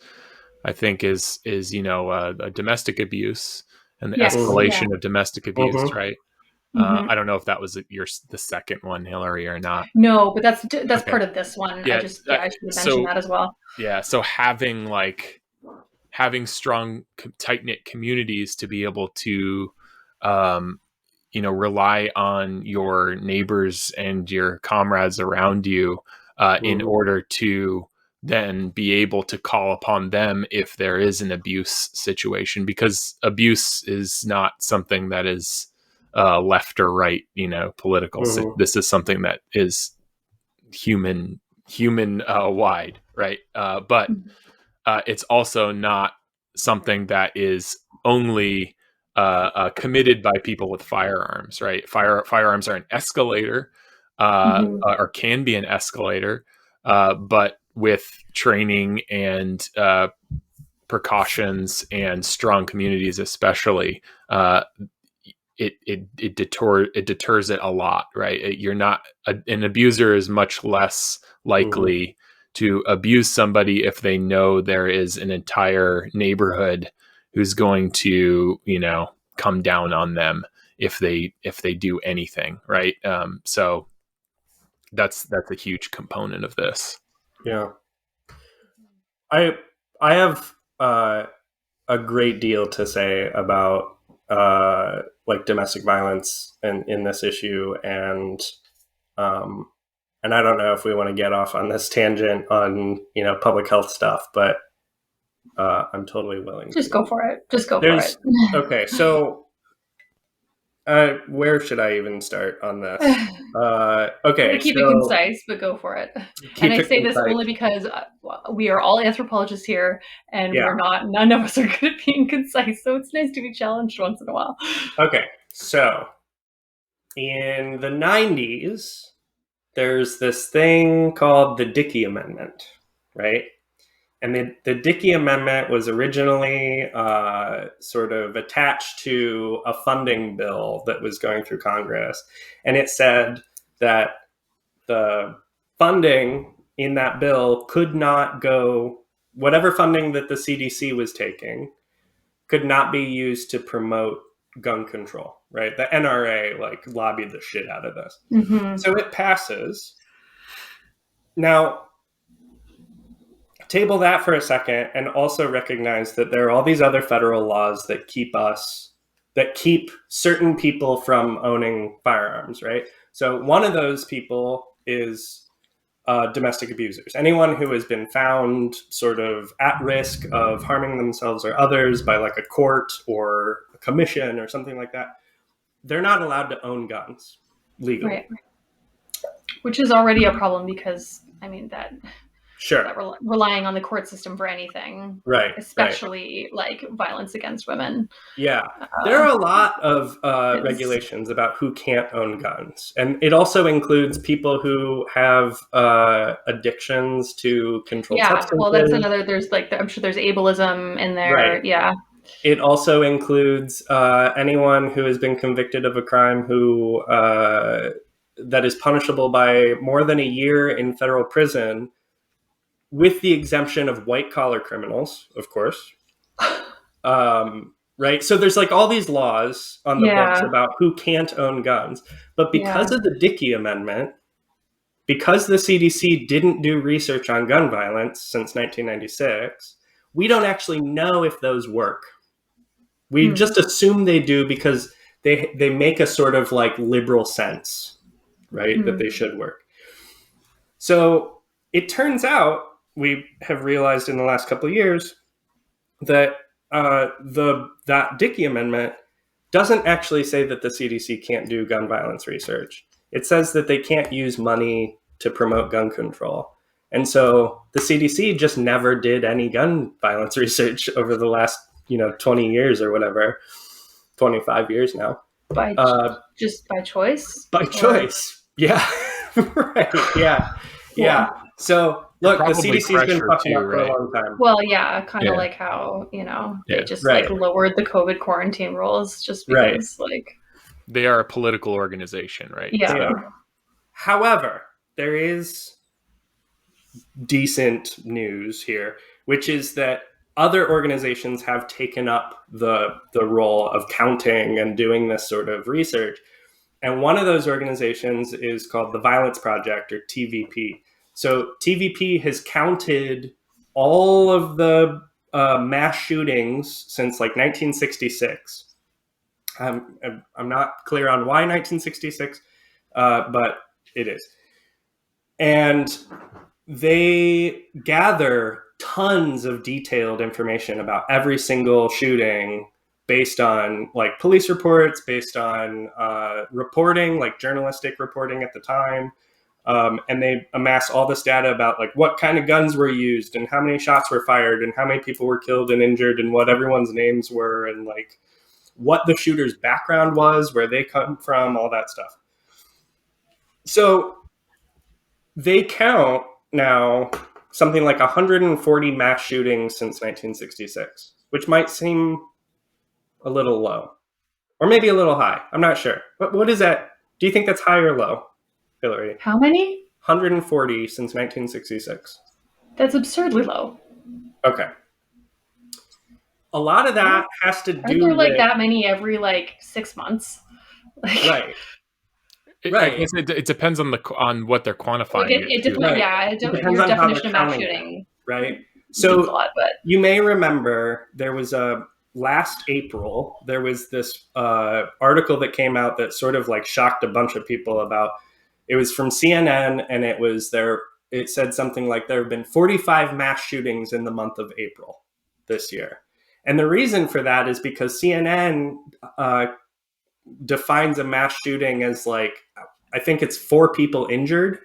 I think, is domestic abuse and the escalation of domestic abuse, right? I don't know if that was the second one, Hilary, or not. No, but that's okay. Part of this one. Yeah, I should have mentioned that as well. Yeah, so having strong, tight-knit communities to be able to rely on your neighbors and your comrades around you in order to then be able to call upon them if there is an abuse situation, because abuse is not something that is left or right, political. So this is something that is human wide, right? But it's also not something that is only committed by people with firearms, right? Firearms are an escalator, or can be an escalator, but with training and precautions and strong communities, especially, it deters it a lot, right? You're not an abuser is much less likely to abuse somebody if they know there is an entire neighborhood who's going to, come down on them if they do anything, right? So that's a huge component of this. Yeah, I have a great deal to say about like domestic violence in this issue, and I don't know if we want to get off on this tangent on public health stuff, but I'm totally willing. Just go for it. Okay, so where should I even start on this? Okay, keep it concise, but go for it. And I say this only because we are all anthropologists here, and none of us are good at being concise. So it's nice to be challenged once in a while. Okay, so in the 90s, there's this thing called the Dickey Amendment, right? And the Dickey Amendment was originally sort of attached to a funding bill that was going through Congress. And it said that the funding in that bill could not go, whatever funding that the CDC was taking could not be used to promote gun control, right? The NRA like lobbied the shit out of this. Mm-hmm. So it passes. Now, table that for a second and also recognize that there are all these other federal laws that keep certain people from owning firearms, right? So one of those people is domestic abusers. Anyone who has been found sort of at risk of harming themselves or others by like a court or a commission or something like that, they're not allowed to own guns legally. Right. Which is already a problem because, I mean, that relying on the court system for anything, right? Especially like violence against women. Yeah, there are a lot of regulations about who can't own guns, and it also includes people who have addictions to controlled substances. Well, that's another. There's like I'm sure there's ableism in there. Right. Yeah. It also includes anyone who has been convicted of a crime who that is punishable by more than a year in federal prison, with the exemption of white-collar criminals, of course. Right? So there's like all these laws on the books about who can't own guns. But because of the Dickey Amendment, because the CDC didn't do research on gun violence since 1996, we don't actually know if those work. We just assume they do because they make a sort of like liberal sense, right? That they should work. So it turns out, we have realized in the last couple of years that that Dickey Amendment doesn't actually say that the CDC can't do gun violence research. It says that they can't use money to promote gun control. And so the CDC just never did any gun violence research over the last, 20 years or whatever, 25 years now. Just by choice? By choice. Yeah. Right. Yeah. Yeah. So look, the CDC's been fucking up for a long time. Well, kind of like how, they just like lowered the COVID quarantine rules just because like they are a political organization, right? Yeah. So, however, there is decent news here, which is that other organizations have taken up the role of counting and doing this sort of research. And one of those organizations is called the Violence Project, or TVP. So TVP has counted all of the mass shootings since like 1966. I'm not clear on why 1966, but it is. And they gather tons of detailed information about every single shooting based on like police reports, based on reporting, like journalistic reporting at the time. And they amass all this data about like what kind of guns were used and how many shots were fired and how many people were killed and injured and what everyone's names were and like what the shooter's background was, where they come from, all that stuff. So they count now something like 140 mass shootings since 1966, which might seem a little low or maybe a little high. I'm not sure. But what is that? Do you think that's high or low, Hilary? How many? 140 since 1966. That's absurdly low. Okay. A lot of that has to do with... Aren't there like that many every like 6 months? Right. I guess it depends on what they're quantifying. It depends. Yeah, it depends your definition of mass shooting. Right. So a lot, but you may remember there was last April there was this article that came out that sort of like shocked a bunch of people about. It was from CNN, and it said something like there have been 45 mass shootings in the month of April this year. And the reason for that is because CNN defines a mass shooting as like, I think it's 4 people injured,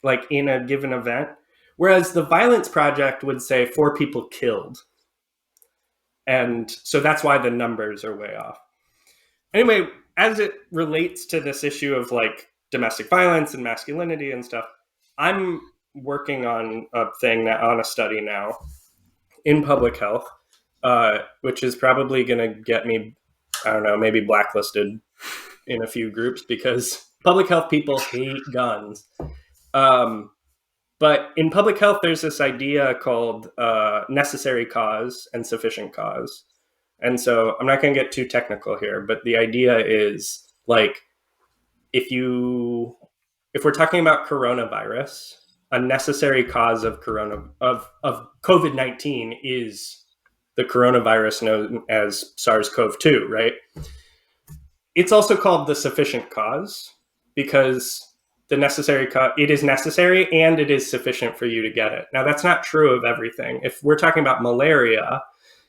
like in a given event. Whereas the Violence Project would say 4 people killed. And so that's why the numbers are way off. Anyway, as it relates to this issue of like domestic violence and masculinity and stuff, I'm working on a study now in public health, which is probably going to get me, I don't know, maybe blacklisted in a few groups because public health people hate guns. But in public health, there's this idea called necessary cause and sufficient cause. And so I'm not going to get too technical here, but the idea is like, if we're talking about coronavirus, a necessary cause of COVID-19 is the coronavirus known as SARS-CoV-2, right? It's also called the sufficient cause because it is necessary and it is sufficient for you to get it. Now, that's not true of everything. If we're talking about malaria,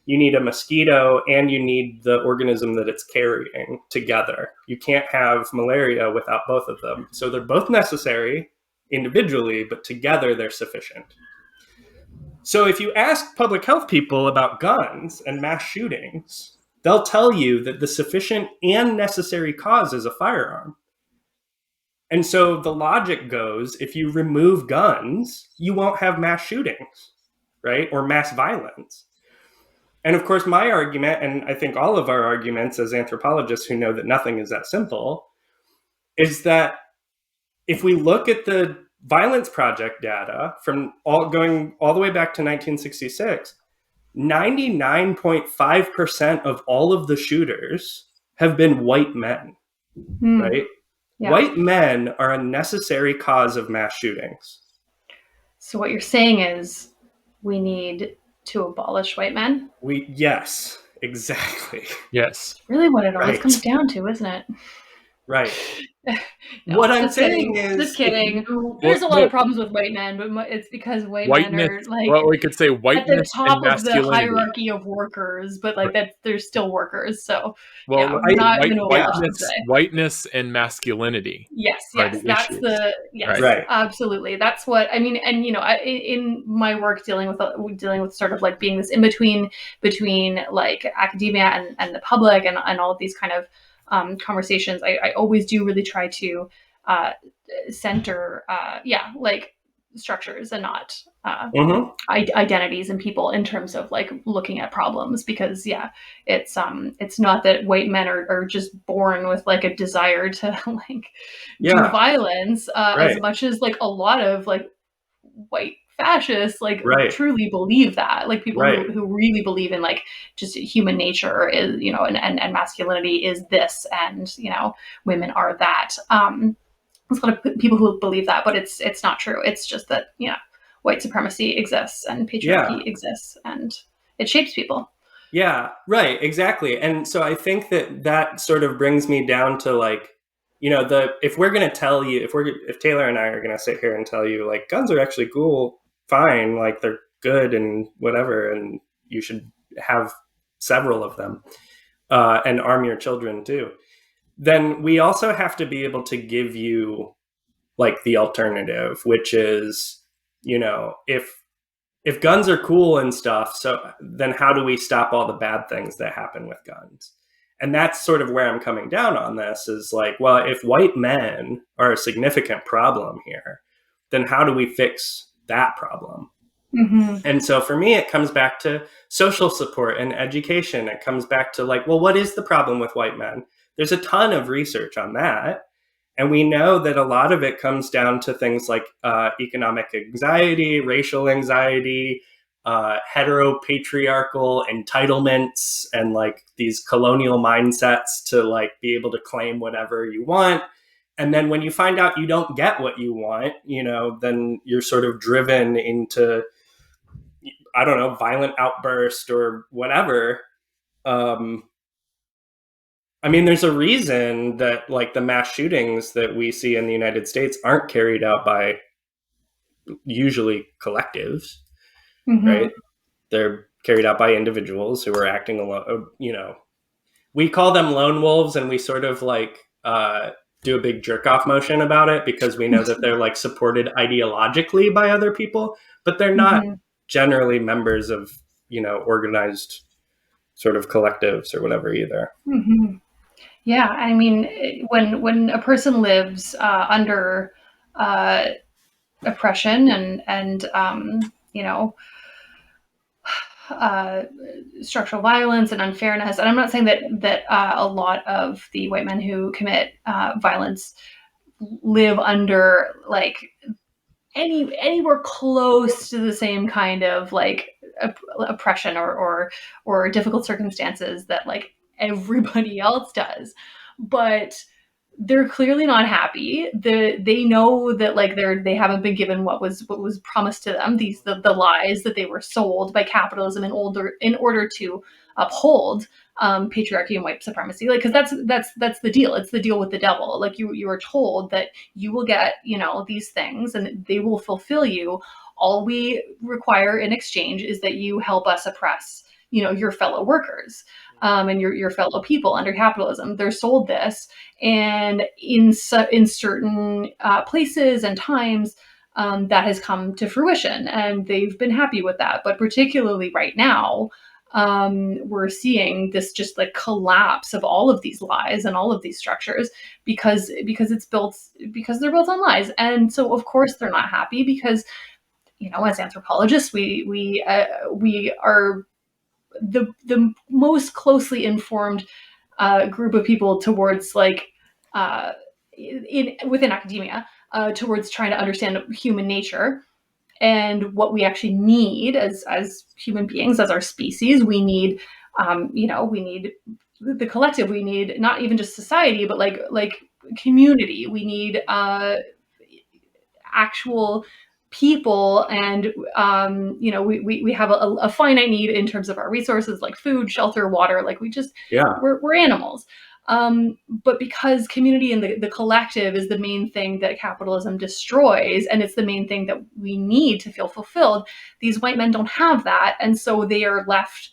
you need a mosquito and you need the organism that it's carrying together. You can't have malaria without both of them. So they're both necessary individually, but together they're sufficient. So if you ask public health people about guns and mass shootings, they'll tell you that the sufficient and necessary cause is a firearm. And so the logic goes, if you remove guns, you won't have mass shootings, right? Or mass violence. And of course, my argument, and I think all of our arguments as anthropologists who know that nothing is that simple, is that if we look at the Violence Project data from going all the way back to 1966, 99.5% of all of the shooters have been white men, right? Yeah. White men are a necessary cause of mass shootings. So what you're saying is we need to abolish white men? Yes, exactly. Yes. Really what it always comes down to, isn't it? Right. No, what I'm saying is... Just kidding. There's a lot of problems with white men, but it's because whiteness, men are like... Well, we could say whiteness at the top and masculinity. Of the hierarchy of workers, but like that, there's still workers, so... Well, whiteness and masculinity. Yes, that's issues. Right. Absolutely. That's what, I mean, and in my work dealing with sort of like being this in-between between like academia and the public and all of these kind of conversations, I always do really try to center like structures and not identities and people in terms of like looking at problems, because it's not that white men are just born with like a desire to like do violence as much as like a lot of like white fascists like truly believe that, like people who really believe in like just human nature is and masculinity is this, and women are that. There's a lot of people who believe that, but it's not true. It's just that white supremacy exists and patriarchy exists, and it shapes people. Yeah, right, exactly. And so I think that sort of brings me down to like, if we're going to tell you, if Taylor and I are going to sit here and tell you like guns are actually cool, fine, like they're good and whatever, and you should have several of them and arm your children too, then we also have to be able to give you like the alternative, which is, if guns are cool and stuff, so then how do we stop all the bad things that happen with guns? And that's sort of where I'm coming down on this, is like, well, if white men are a significant problem here, then how do we fix that problem? Mm-hmm. And so for me, it comes back to social support and education. It comes back to like, well, what is the problem with white men? There's a ton of research on that. And we know that a lot of it comes down to things like economic anxiety, racial anxiety, heteropatriarchal entitlements, and like these colonial mindsets to like be able to claim whatever you want. And then when you find out you don't get what you want, then you're sort of driven into, I don't know, violent outburst or whatever. I mean, there's a reason that like the mass shootings that we see in the United States aren't carried out by usually collectives, right? They're carried out by individuals who are acting alone. We call them lone wolves, and we sort of like do a big jerk off motion about it because we know that they're like supported ideologically by other people, but they're not generally members of, organized sort of collectives or whatever either. Mm-hmm. Yeah, I mean, when a person lives under oppression and structural violence and unfairness, and I'm not saying that a lot of the white men who commit violence live under like anywhere close to the same kind of like oppression or difficult circumstances that like everybody else does. But they're clearly not happy. They know that like they haven't been given what was promised to them. The lies that they were sold by capitalism in order to uphold patriarchy and white supremacy. Like, because that's the deal. It's the deal with the devil. Like you are told that you will get, you know, these things and they will fulfill you. All we require in exchange is that you help us oppress, you know, your fellow workers. And your fellow people under capitalism. They're sold this, and in certain places and times, that has come to fruition, and they've been happy with that. But particularly right now, we're seeing this just like collapse of all of these lies and all of these structures because they're built on lies, and so of course they're not happy because, you know, as anthropologists, we are the most closely informed group of people towards like within academia towards trying to understand human nature and what we actually need as human beings, as our species. We need we need the collective. We need not even just society, but like community. We need actual people, and we have a finite need in terms of our resources like food, shelter, water. Like we're animals, but because community and the collective is the main thing that capitalism destroys, and it's the main thing that we need to feel fulfilled, these white men don't have that, and so they are left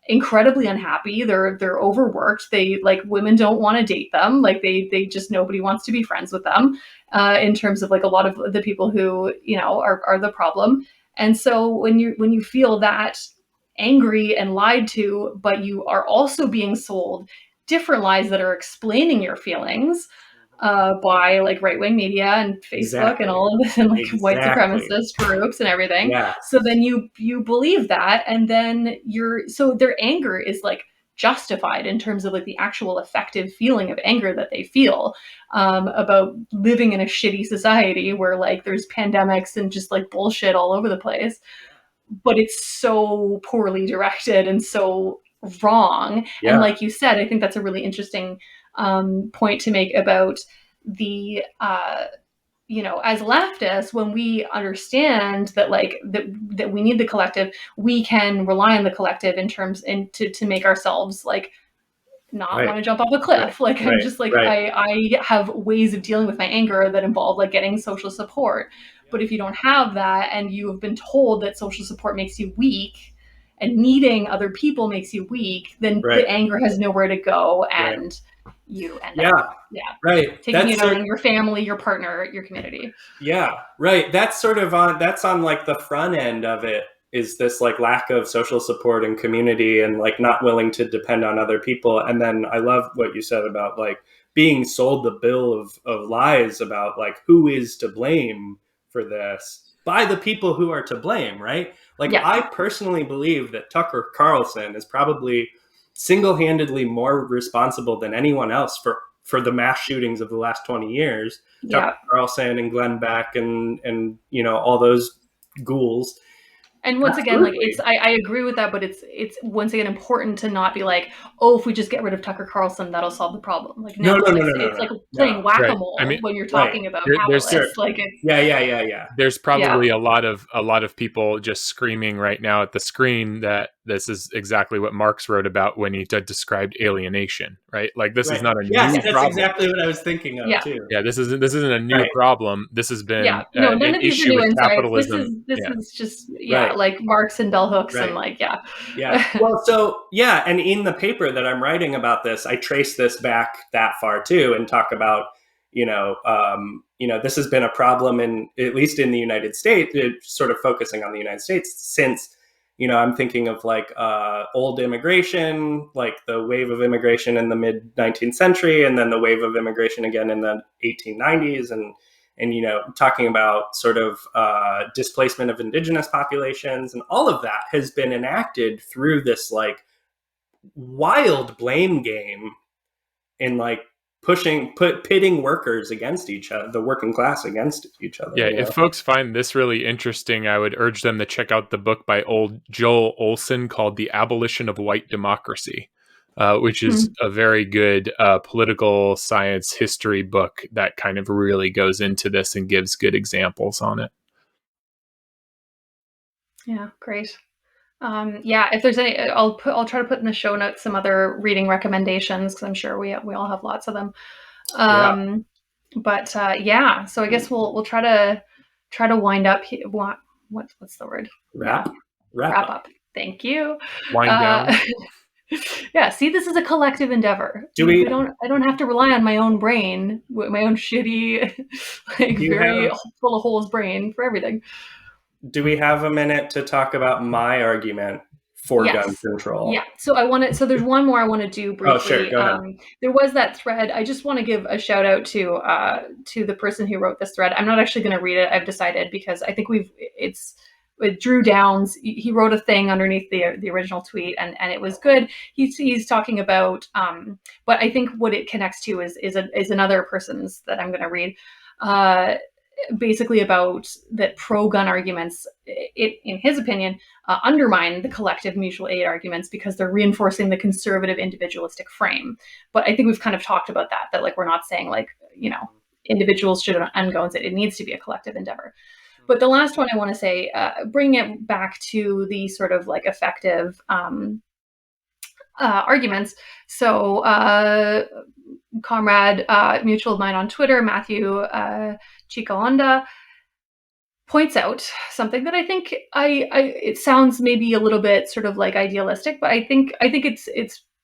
incredibly unhappy. They're overworked. They like women don't want to date them. Like they just, nobody wants to be friends with them. In terms of like a lot of the people who, you know, are the problem. And so when you feel that angry and lied to, but you are also being sold different lies that are explaining your feelings by like right-wing media and Facebook and all of this, and like white supremacist groups and everything. Yeah. So then you believe that, and then so their anger is like justified in terms of like the actual effective feeling of anger that they feel about living in a shitty society where like there's pandemics and just like bullshit all over the place. But it's so poorly directed and so wrong. Yeah. And like you said, I think that's a really interesting point to make about the as leftists, when we understand that like that we need the collective, we can rely on the collective in terms to make ourselves like not want to jump off a cliff. Like I'm just like I have ways of dealing with my anger that involve like getting social support. But if you don't have that, and you have been told that social support makes you weak, and needing other people makes you weak, then the anger has nowhere to go, and you end up taking it out on your family, your partner, your community. Yeah, right. That's sort of on like the front end of it, is this like lack of social support and community, and like not willing to depend on other people. And then I love what you said about like being sold the bill of lies about like who is to blame for this by the people who are to blame, right? Like I personally believe that Tucker Carlson is probably single-handedly more responsible than anyone else for the mass shootings of the last 20 years. Tucker Carlson and Glenn Beck and you know, all those ghouls. And once again, like I agree with that, but it's once again important to not be like, oh, if we just get rid of Tucker Carlson, that'll solve the problem. Like no, it's like playing whack-a-mole when you're talking about capitalists. Like it's, There's probably a lot of people just screaming right now at the screen that this is exactly what Marx wrote about when he described alienation, right? Like this is not a new problem. That's exactly what I was thinking of too. Yeah, this isn't a new problem. This has been none an of these issue are new with insights. capitalism. This is just like Marx and bell hooks and like Well, so and in the paper that I'm writing about this, I trace this back that far too, and talk about this has been a problem at least in the United States, sort of focusing on the United States since. I'm thinking of like old immigration, like the wave of immigration in the mid 19th century, and then the wave of immigration again in the 1890s, and talking about sort of displacement of indigenous populations, and all of that has been enacted through this like wild blame game in like pitting workers against each other, the working class against each other. Yeah, if folks find this really interesting, I would urge them to check out the book by old Joel Olson called The Abolition of White Democracy, which is a very good political science history book that kind of really goes into this and gives good examples on it. Yeah, great. If there's any, I'll try to put in the show notes some other reading recommendations, because I'm sure we all have lots of them. So I guess we'll try to wind up. What's the word? Wrap up. Thank you. Wind down. Yeah. See, this is a collective endeavor. I don't have to rely on my own brain, my own shitty, full of holes brain for everything. Do we have a minute to talk about my argument for gun control? Yeah. So there's one more I want to do briefly. Oh, sure. Go ahead. There was that thread. I just want to give a shout out to the person who wrote this thread. I'm not actually going to read it, I've decided, because I think it's Drew Downs. He wrote a thing underneath the original tweet, and it was good. He's talking about, but I think what it connects to is another person's that I'm going to read. Basically about that pro-gun arguments, in his opinion, undermine the collective mutual aid arguments because they're reinforcing the conservative individualistic frame. But I think we've kind of talked about that like we're not saying like, individuals should own guns. It needs to be a collective endeavor. But the last one I want to say, bring it back to the sort of like effective arguments. So comrade mutual of mine on Twitter, Matthew Chicaonda, points out something that I think it sounds maybe a little bit sort of like idealistic, but I think it's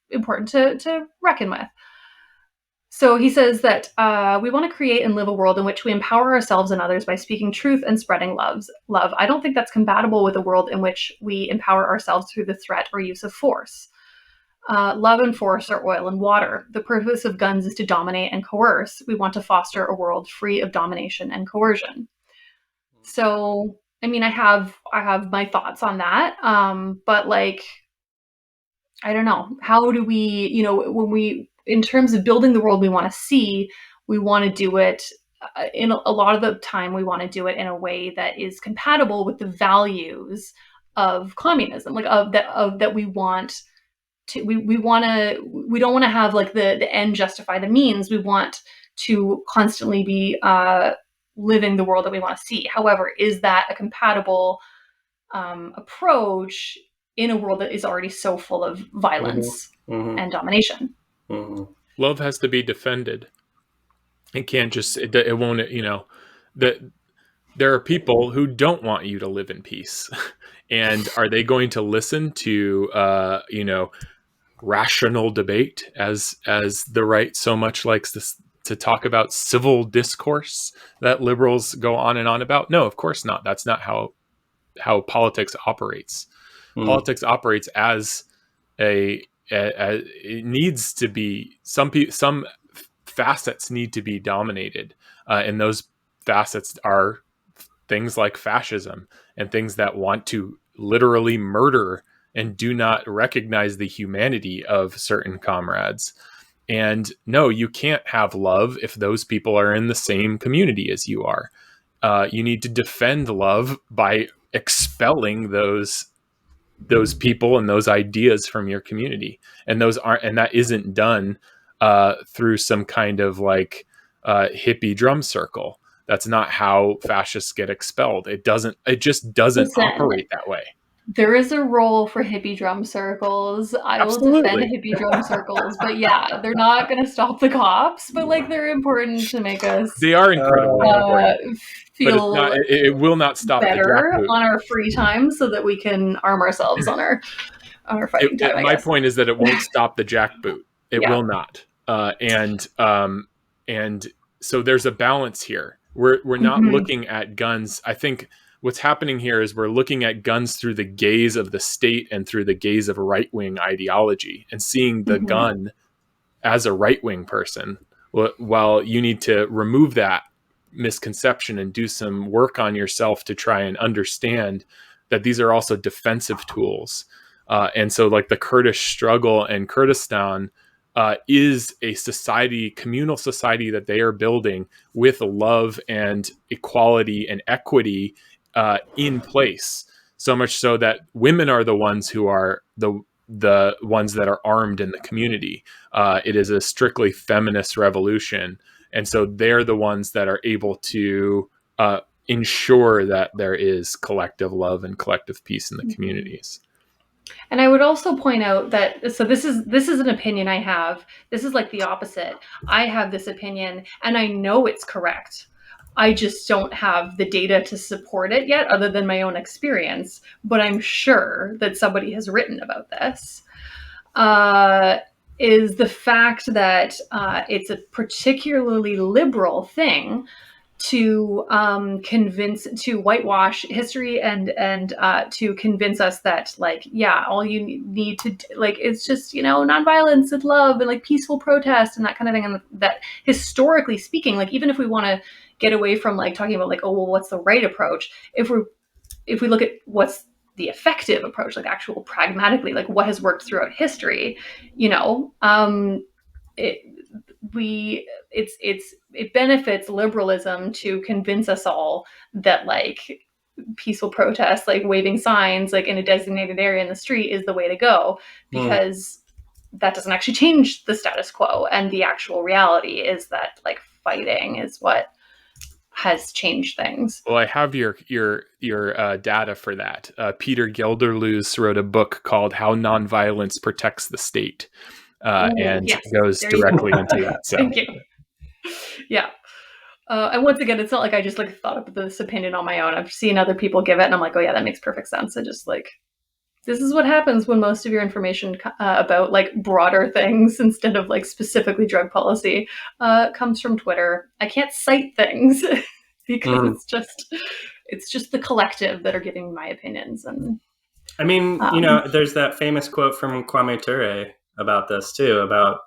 important to reckon with. So he says that we want to create and live a world in which we empower ourselves and others by speaking truth and spreading love. I don't think that's compatible with a world in which we empower ourselves through the threat or use of force. Love and force are oil and water. The purpose of guns is to dominate and coerce. We want to foster a world free of domination and coercion. So, I mean, I have my thoughts on that. But like, I don't know. How do we, in terms of building the world we want to see, we want to do it in a lot of the time. We want to do it in a way that is compatible with the values of communism, that we want. We don't want to have like the end justify the means. We want to constantly be living the world that we want to see. However, is that a compatible approach in a world that is already so full of violence and domination? Love has to be defended. It can't just, it won't, there are people who don't want you to live in peace. And are they going to listen to, rational debate as the right so much likes to talk about civil discourse that liberals go on and on about? No, of course not. That's not how politics operates. Politics operates as it needs to be, some facets need to be dominated. And those facets are things like fascism and things that want to literally murder and do not recognize the humanity of certain comrades. And no, you can't have love if those people are in the same community as you are. You need to defend love by expelling those people and those ideas from your community. And that isn't done through some kind of like hippie drum circle. That's not how fascists get expelled. It just doesn't operate that way. There is a role for hippie drum circles. I will defend hippie drum circles, but yeah, they're not going to stop the cops, but like they're important to make us. They are incredibly important. Feel but it will not stop better on our free time so that we can arm ourselves on our fighting time. My point is that it won't stop the jackboot. It will not. And so there's a balance here. We're not looking at guns. I think what's happening here is we're looking at guns through the gaze of the state and through the gaze of a right-wing ideology and seeing the gun as a right-wing person. While you need to remove that misconception and do some work on yourself to try and understand that these are also defensive tools. And so like the Kurdish struggle in Kurdistan is a society, communal society that they are building with love and equality and equity in place. So much so that women are the ones who are the ones that are armed in the community. It is a strictly feminist revolution. And so they're the ones that are able to ensure that there is collective love and collective peace in the communities. And I would also point out that, so this is an opinion I have. This is like the opposite. I have this opinion and I know it's correct. I just don't have the data to support it yet, other than my own experience. But I'm sure that somebody has written about this. Is the fact that it's a particularly liberal thing to to whitewash history and to convince us that, like, yeah, all you need to, like, it's just, you know, nonviolence and love and like peaceful protest and that kind of thing. And that, historically speaking, like, even if we want to get away from like talking about like, oh, well, what's the right approach? If we look at what's the effective approach, like actual pragmatically, like what has worked throughout history, you know, it benefits liberalism to convince us all that like peaceful protest, like waving signs like in a designated area in the street, is the way to go, because that doesn't actually change the status quo. And the actual reality is that like fighting is what has changed things. Well, I have your data for that. Peter Gelderloos wrote a book called "How Nonviolence Protects the State," and yes, goes directly into that. So. Thank you. Yeah. And once again, it's not like I just like thought up this opinion on my own. I've seen other people give it and I'm like, oh yeah, that makes perfect sense. I just like, this is what happens when most of your information about like broader things instead of like specifically drug policy comes from Twitter. I can't cite things because it's just the collective that are giving my opinions. And I mean, you know, there's that famous quote from Kwame Ture about this too, about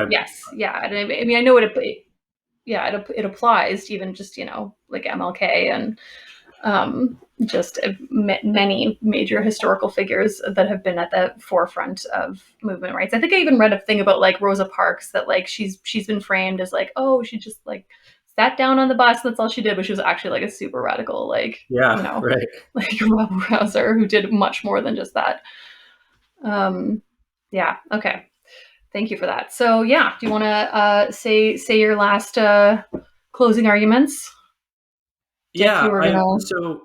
yes, yeah. And I mean, I know it applies to even just, you know, like MLK and just many major historical figures that have been at the forefront of movement rights. I think I even read a thing about like Rosa Parks, that like she's been framed as like, oh, she just like sat down on the bus, that's all she did, but she was actually like a super radical, like, yeah, you know, right, like a rebel rouser who did much more than just that. Yeah, okay. Thank you for that. So yeah, do you want to say your last closing arguments? Yeah, so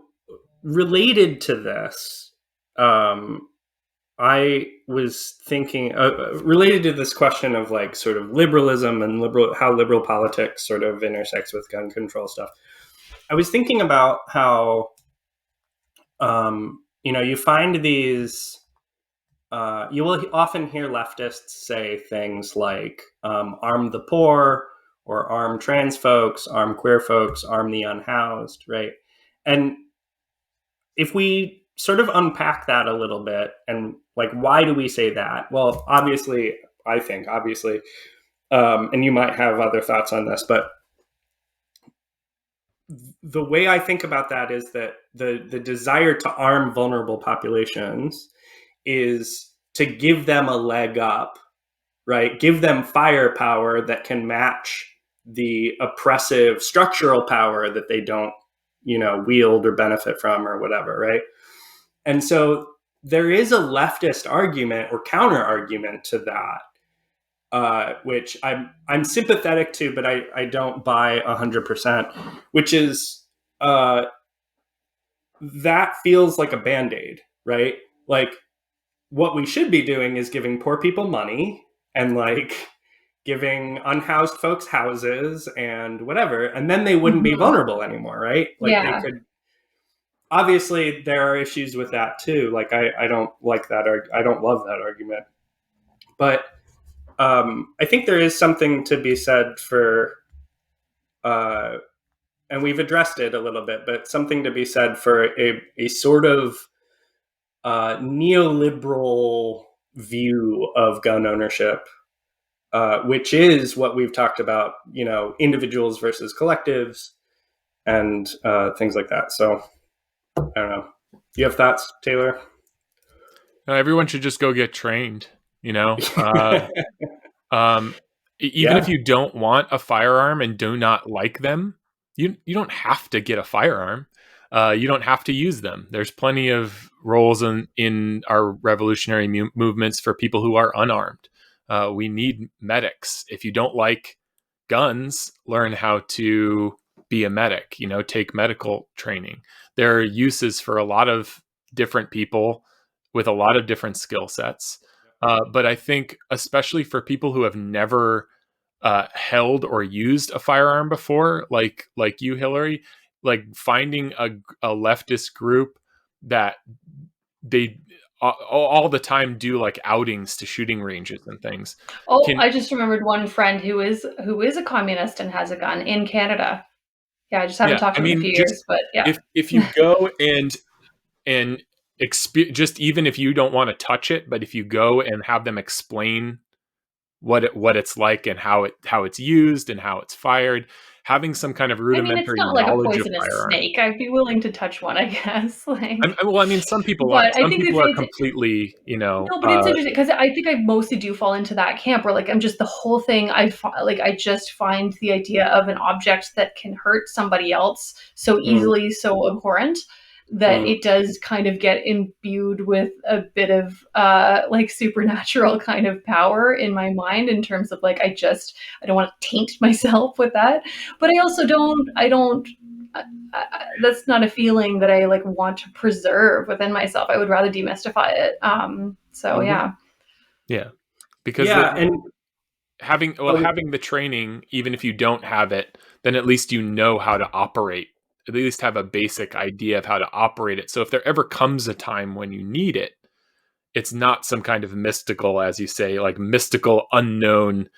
related to this, I was thinking related to this question of like sort of liberalism and how liberal politics sort of intersects with gun control stuff. I was thinking about how, you know, you find these. You will often hear leftists say things like arm the poor, or arm trans folks, arm queer folks, arm the unhoused, right? And if we sort of unpack that a little bit, and like, why do we say that? Well, obviously, and you might have other thoughts on this, but the way I think about that is that the desire to arm vulnerable populations is to give them a leg up, right? Give them firepower that can match the oppressive structural power that they don't, you know, wield or benefit from or whatever, right? And so there is a leftist argument or counter argument to that, which I'm sympathetic to, but I don't buy 100%, which is that feels like a Band-Aid, right? Like, what we should be doing is giving poor people money and like giving unhoused folks houses and whatever, and then they wouldn't be vulnerable anymore, right? Like, they could. Obviously, there are issues with that too. Like, I don't like that. I don't love that argument, but I think there is something to be said for, and we've addressed it a little bit, but something to be said for a sort of neoliberal view of gun ownership, which is what we've talked about, you know, individuals versus collectives and things like that. So I don't know. You have thoughts, Taylor? Everyone should just go get trained, you know? Even if you don't want a firearm and do not like them, you don't have to get a firearm. You don't have to use them. There's plenty of roles in our revolutionary movements for people who are unarmed. We need medics. If you don't like guns, learn how to be a medic, take medical training. There are uses for a lot of different people with a lot of different skill sets. But I think especially for people who have never held or used a firearm before, like you, Hilary, like finding a leftist group that they all the time do like outings to shooting ranges and things. I just remembered one friend who is a communist and has a gun in Canada. Yeah, I just haven't talked to him in a few years, but yeah. If you go and just even if you don't want to touch it, but if you go and have them explain what it's like and how it's used and how it's fired, having some kind of rudimentary it's not like a knowledge poisonous of firearms. Snake. I'd be willing to touch one, I guess. Some people are. Some people are completely, No, but it's interesting because I think I mostly do fall into that camp where I'm just the whole thing. I just find the idea of an object that can hurt somebody else so easily, so abhorrent that it does kind of get imbued with a bit of supernatural kind of power in my mind in terms of I don't want to taint myself with that, but I also don't that's not a feeling that I want to preserve within myself. I would rather demystify it. Because having the training, even if you don't have it, then at least you know how to operate. At least have a basic idea of how to operate it. So if there ever comes a time when you need it, it's not some kind of mystical, as you say, mystical, unknown,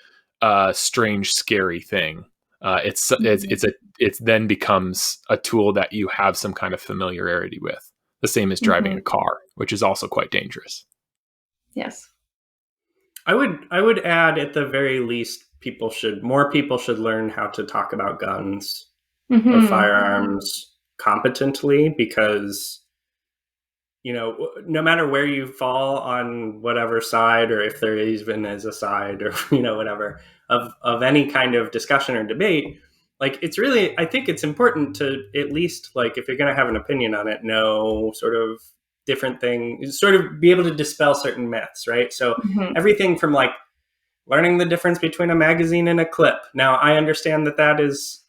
strange, scary thing. It then becomes a tool that you have some kind of familiarity with. The same as driving a car, which is also quite dangerous. Yes. I would add, at the very least, more people should learn how to talk about guns or firearms competently, because no matter where you fall on whatever side, or if there even is a side, or whatever of any kind of discussion or debate, it's really, I think it's important to at least, if you're going to have an opinion on it, know sort of different things, sort of be able to dispel certain myths, right? So everything from learning the difference between a magazine and a clip. Now, I understand that is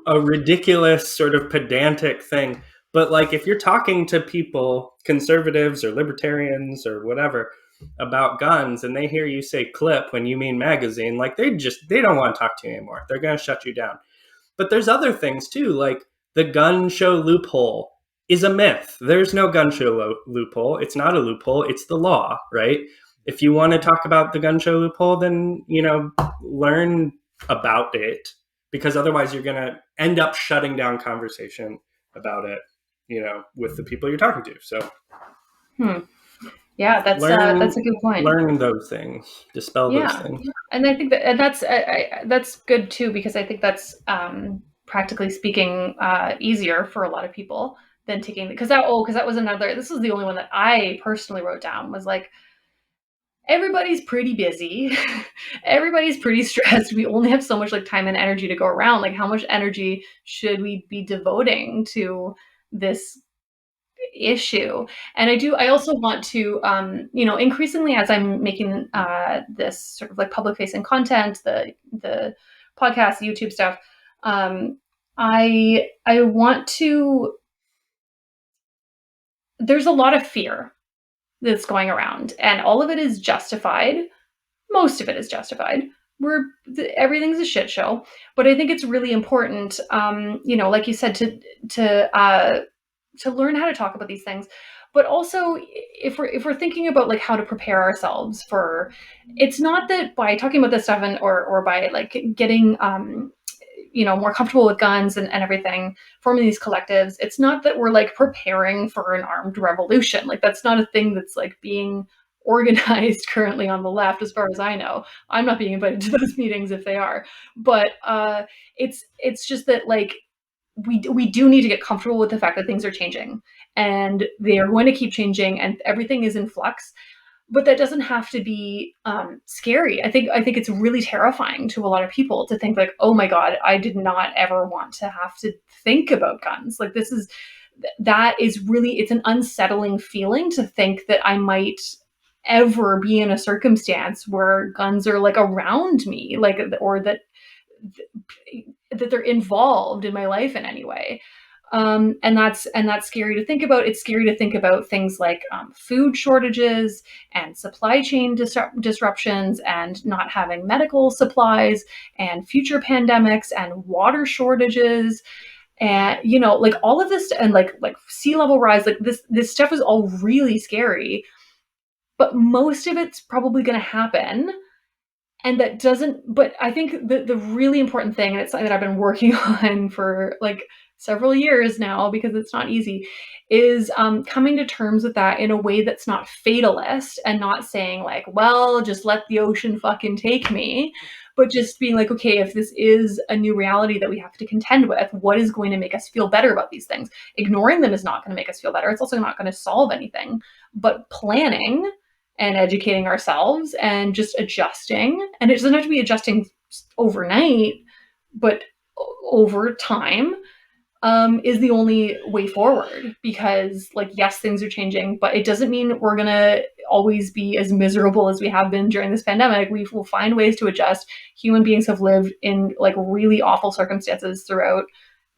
a ridiculous sort of pedantic thing, but if you're talking to people, conservatives or libertarians or whatever, about guns, and they hear you say clip when you mean magazine, they don't want to talk to you anymore. They're going to shut you down. But there's other things too, the gun show loophole is a myth. There's no gun show loophole. It's not a loophole. It's the law, right? If you want to talk about the gun show loophole, then learn about it, because otherwise you're going to end up shutting down conversation about it, with the people you're talking to. So, yeah, that's a good point. Learn those things, dispel those things. Yeah. And I think that's good too, because I think that's practically speaking easier for a lot of people than taking, because that was another. This was the only one that I personally wrote down, was everybody's pretty busy. Everybody's pretty stressed. We only have so much time and energy to go around. How much energy should we be devoting to this issue? And I also want to, increasingly, as I'm making this sort of public facing content, the podcast, the YouTube stuff, I want to, there's a lot of fear that's going around, and all of it is justified. Most of it is justified. Everything's a shit show, but I think it's really important, like you said, to learn how to talk about these things. But also, if we're thinking about how to prepare ourselves for, it's not that by talking about this stuff or by getting more comfortable with guns and everything, forming these collectives, it's not that we're preparing for an armed revolution. That's not a thing that's being organized currently on the left, as far as I know. I'm not being invited to those meetings if they are, but it's just that we do need to get comfortable with the fact that things are changing, and they are going to keep changing, and everything is in flux. But that doesn't have to be scary. I think it's really terrifying to a lot of people to think like, oh my God, I did not ever want to have to think about guns. Like that is really, it's an unsettling feeling to think that I might ever be in a circumstance where guns are like around me, like, or that they're involved in my life in any way. And that's scary to think about. It's scary to think about things like food shortages and supply chain disruptions and not having medical supplies and future pandemics and water shortages. And, you know, like all of this, and like sea level rise, like this stuff is all really scary, but most of it's probably going to happen. And that doesn't, but I think the really important thing, and it's something that I've been working on for like several years now, because it's not easy, is coming to terms with that in a way that's not fatalist and not saying like, well, just let the ocean fucking take me, but just being like, okay, if this is a new reality that we have to contend with, what is going to make us feel better about these things? Ignoring them is not going to make us feel better. It's also not going to solve anything, but planning and educating ourselves and just adjusting. And it doesn't have to be adjusting overnight, but over time is the only way forward. Because like, yes, things are changing, but it doesn't mean we're going to always be as miserable as we have been during this pandemic. We will find ways to adjust. Human beings have lived in like really awful circumstances throughout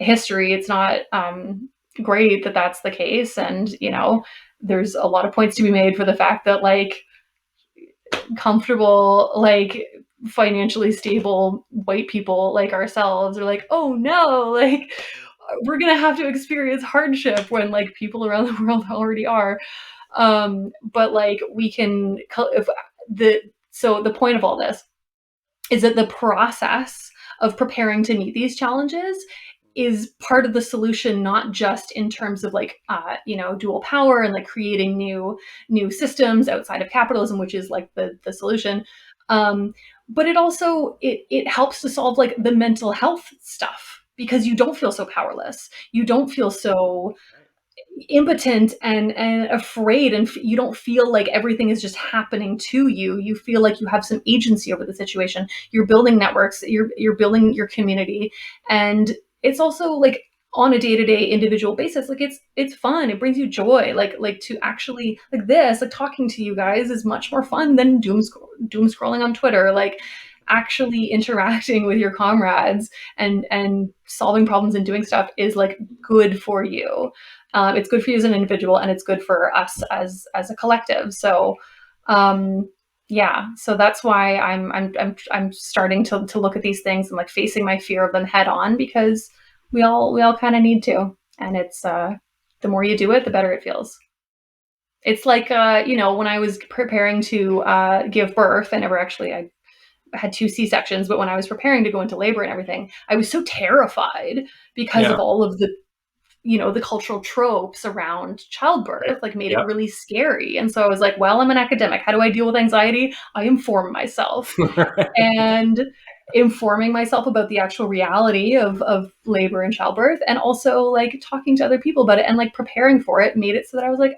history. It's not great that that's the case. And, you know, there's a lot of points to be made for the fact that like comfortable, like financially stable white people like ourselves are like, oh no, like we're going to have to experience hardship when like people around the world already are. But like we can, so the point of all this is that the process of preparing to meet these challenges is part of the solution, not just in terms of like, you know, dual power and like creating new systems outside of capitalism, which is like the solution. But it also, it helps to solve like the mental health stuff, because you don't feel so powerless. You don't feel so impotent and afraid, and you don't feel like everything is just happening to you. You feel like you have some agency over the situation. You're building networks, you're building your community. And it's also like on a day-to-day individual basis, like it's fun. It brings you joy. Like to actually like this, like talking to you guys is much more fun than doom scrolling on Twitter. Like actually interacting with your comrades and solving problems and doing stuff is like good for you. It's good for you as an individual, and it's good for us as a collective. So yeah, so that's why I'm starting to look at these things and like facing my fear of them head on, because we all kind of need to. And it's the more you do it, the better it feels. It's like you know, when I was preparing to give birth, I had 2 C-sections, but when I was preparing to go into labor and everything, I was so terrified because of all of the, you know, the cultural tropes around childbirth, like made it really scary. And so I was like, well, I'm an academic. How do I deal with anxiety? I inform myself. And informing myself about the actual reality of labor and childbirth, and also like talking to other people about it and like preparing for it, made it so that I was like,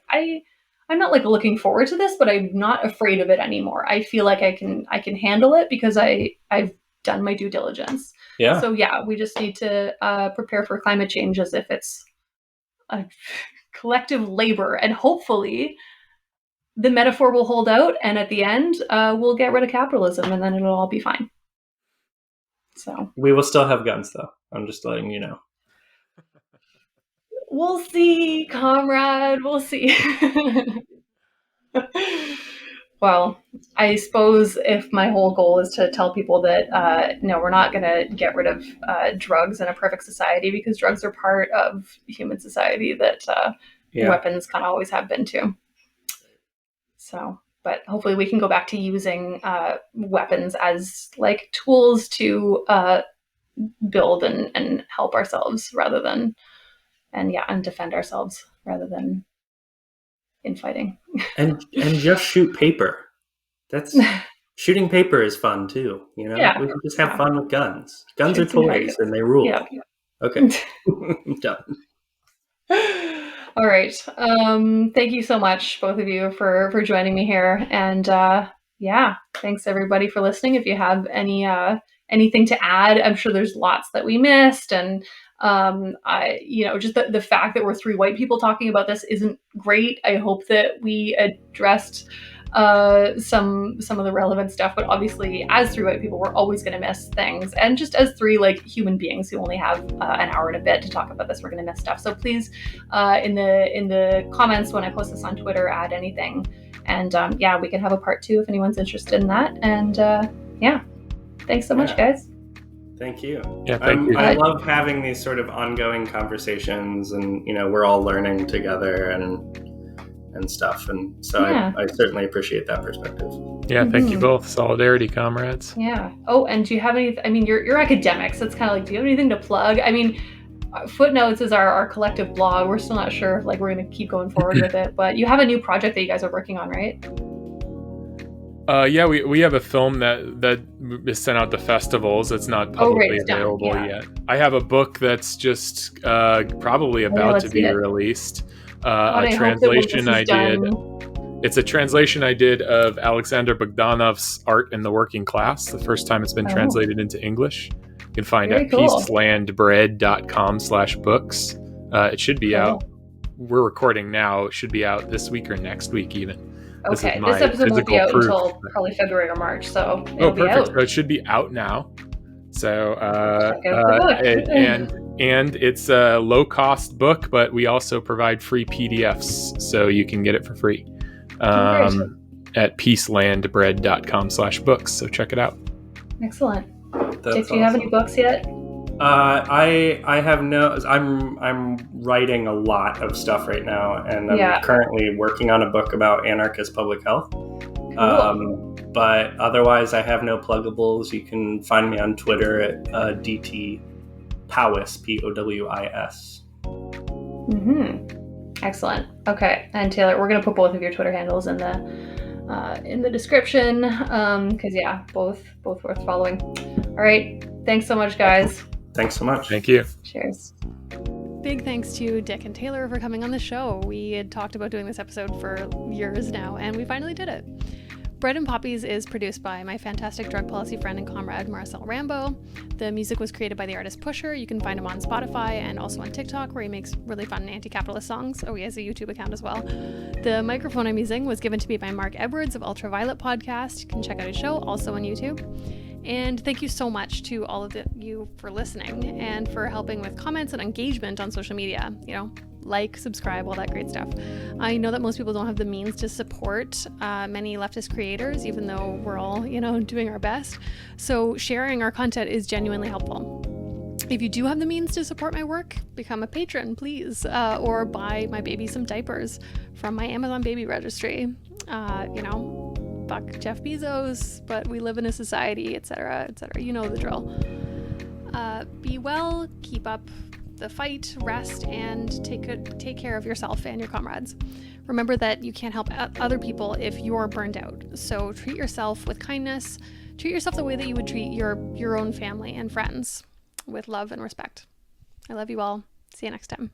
I'm not like looking forward to this, but I'm not afraid of it anymore. I feel like I can handle it because I've done my due diligence. Yeah. So yeah, we just need to prepare for climate change as if it's a collective labor, and hopefully the metaphor will hold out, and at the end we'll get rid of capitalism, and then it'll all be fine. So we will still have guns, though. I'm just letting you know. We'll see, comrade. We'll see. Well, I suppose if my whole goal is to tell people that, no, we're not going to get rid of drugs in a perfect society, because drugs are part of human society that weapons kind of always have been too. So, but hopefully we can go back to using weapons as like tools to build and help ourselves rather than, and defend ourselves rather than infighting. and just shoot paper. That's shooting paper is fun too. You know, we can just have fun with guns. Guns are toys and they rule. Yeah. Okay. Done. All right. Thank you so much, both of you, for joining me here. And thanks everybody for listening. If you have anything to add, I'm sure there's lots that we missed. And just the fact that we're three white people talking about this isn't great. I hope that we addressed some of the relevant stuff, but obviously as three white people, we're always going to miss things. And just as three like human beings who only have an hour and a bit to talk about this, we're going to miss stuff. So please, in the comments when I post this on Twitter, add anything. And we can have a part 2 if anyone's interested in that. And thanks so much, guys. Thank you. Yeah, thank you. I love having these sort of ongoing conversations, and we're all learning together and stuff, and so I certainly appreciate that perspective. Yeah, thank you both. Solidarity, comrades. Yeah. Oh, and do you have any? I mean, you're academics. So it's kind of like, do you have anything to plug? I mean, Footnotes is our collective blog. We're still not sure if we're going to keep going forward with it, but you have a new project that you guys are working on, right? We have a film that is sent out to festivals. It's not publicly available yet. I have a book that's just probably about to be released. A translation I did. It's a translation I did of Alexander Bogdanov's Art in the Working Class. The first time it's been translated into English. You can find it at peacelandbread.com/books. It should be out. We're recording now. It should be out this week or next week even. Okay, this episode won't be out until probably February or March, so it'll be perfect. out. So it should be out now. So and it's a low-cost book, but we also provide free PDFs, so you can get it for free at peacelandbread.com/books. So check it out. Excellent. That's Dick, do you have any books yet? I have no. I'm writing a lot of stuff right now, and I'm currently working on a book about anarchist public health. Cool. But otherwise, I have no pluggables. You can find me on Twitter at DT Powys, Powis. Excellent. Okay, and Taylor, we're gonna put both of your Twitter handles in the description, because both worth following. All right, thanks so much, guys. Thanks so much. Thank you. Cheers. Big thanks to Dick and Taylor for coming on the show. We had talked about doing this episode for years now, and we finally did it. Bread and Poppies is produced by my fantastic drug policy friend and comrade, Marcel Rambo. The music was created by the artist Pusher. You can find him on Spotify and also on TikTok, where he makes really fun anti-capitalist songs. Oh, he has a YouTube account as well. The microphone I'm using was given to me by Mark Edwards of Ultraviolet Podcast. You can check out his show, also on YouTube. And thank you so much to all of you for listening and for helping with comments and engagement on social media. Like, subscribe, all that great stuff. I know that most people don't have the means to support many leftist creators, even though we're all, doing our best. So sharing our content is genuinely helpful. If you do have the means to support my work, become a patron, please, or buy my baby some diapers from my Amazon baby registry. Fuck Jeff Bezos, but we live in a society, etc., etc. You know the drill. Be well, keep up the fight, rest, and take care of yourself and your comrades. Remember that you can't help other people if you're burned out. So treat yourself with kindness. Treat yourself the way that you would treat your own family and friends, with love and respect. I love you all. See you next time.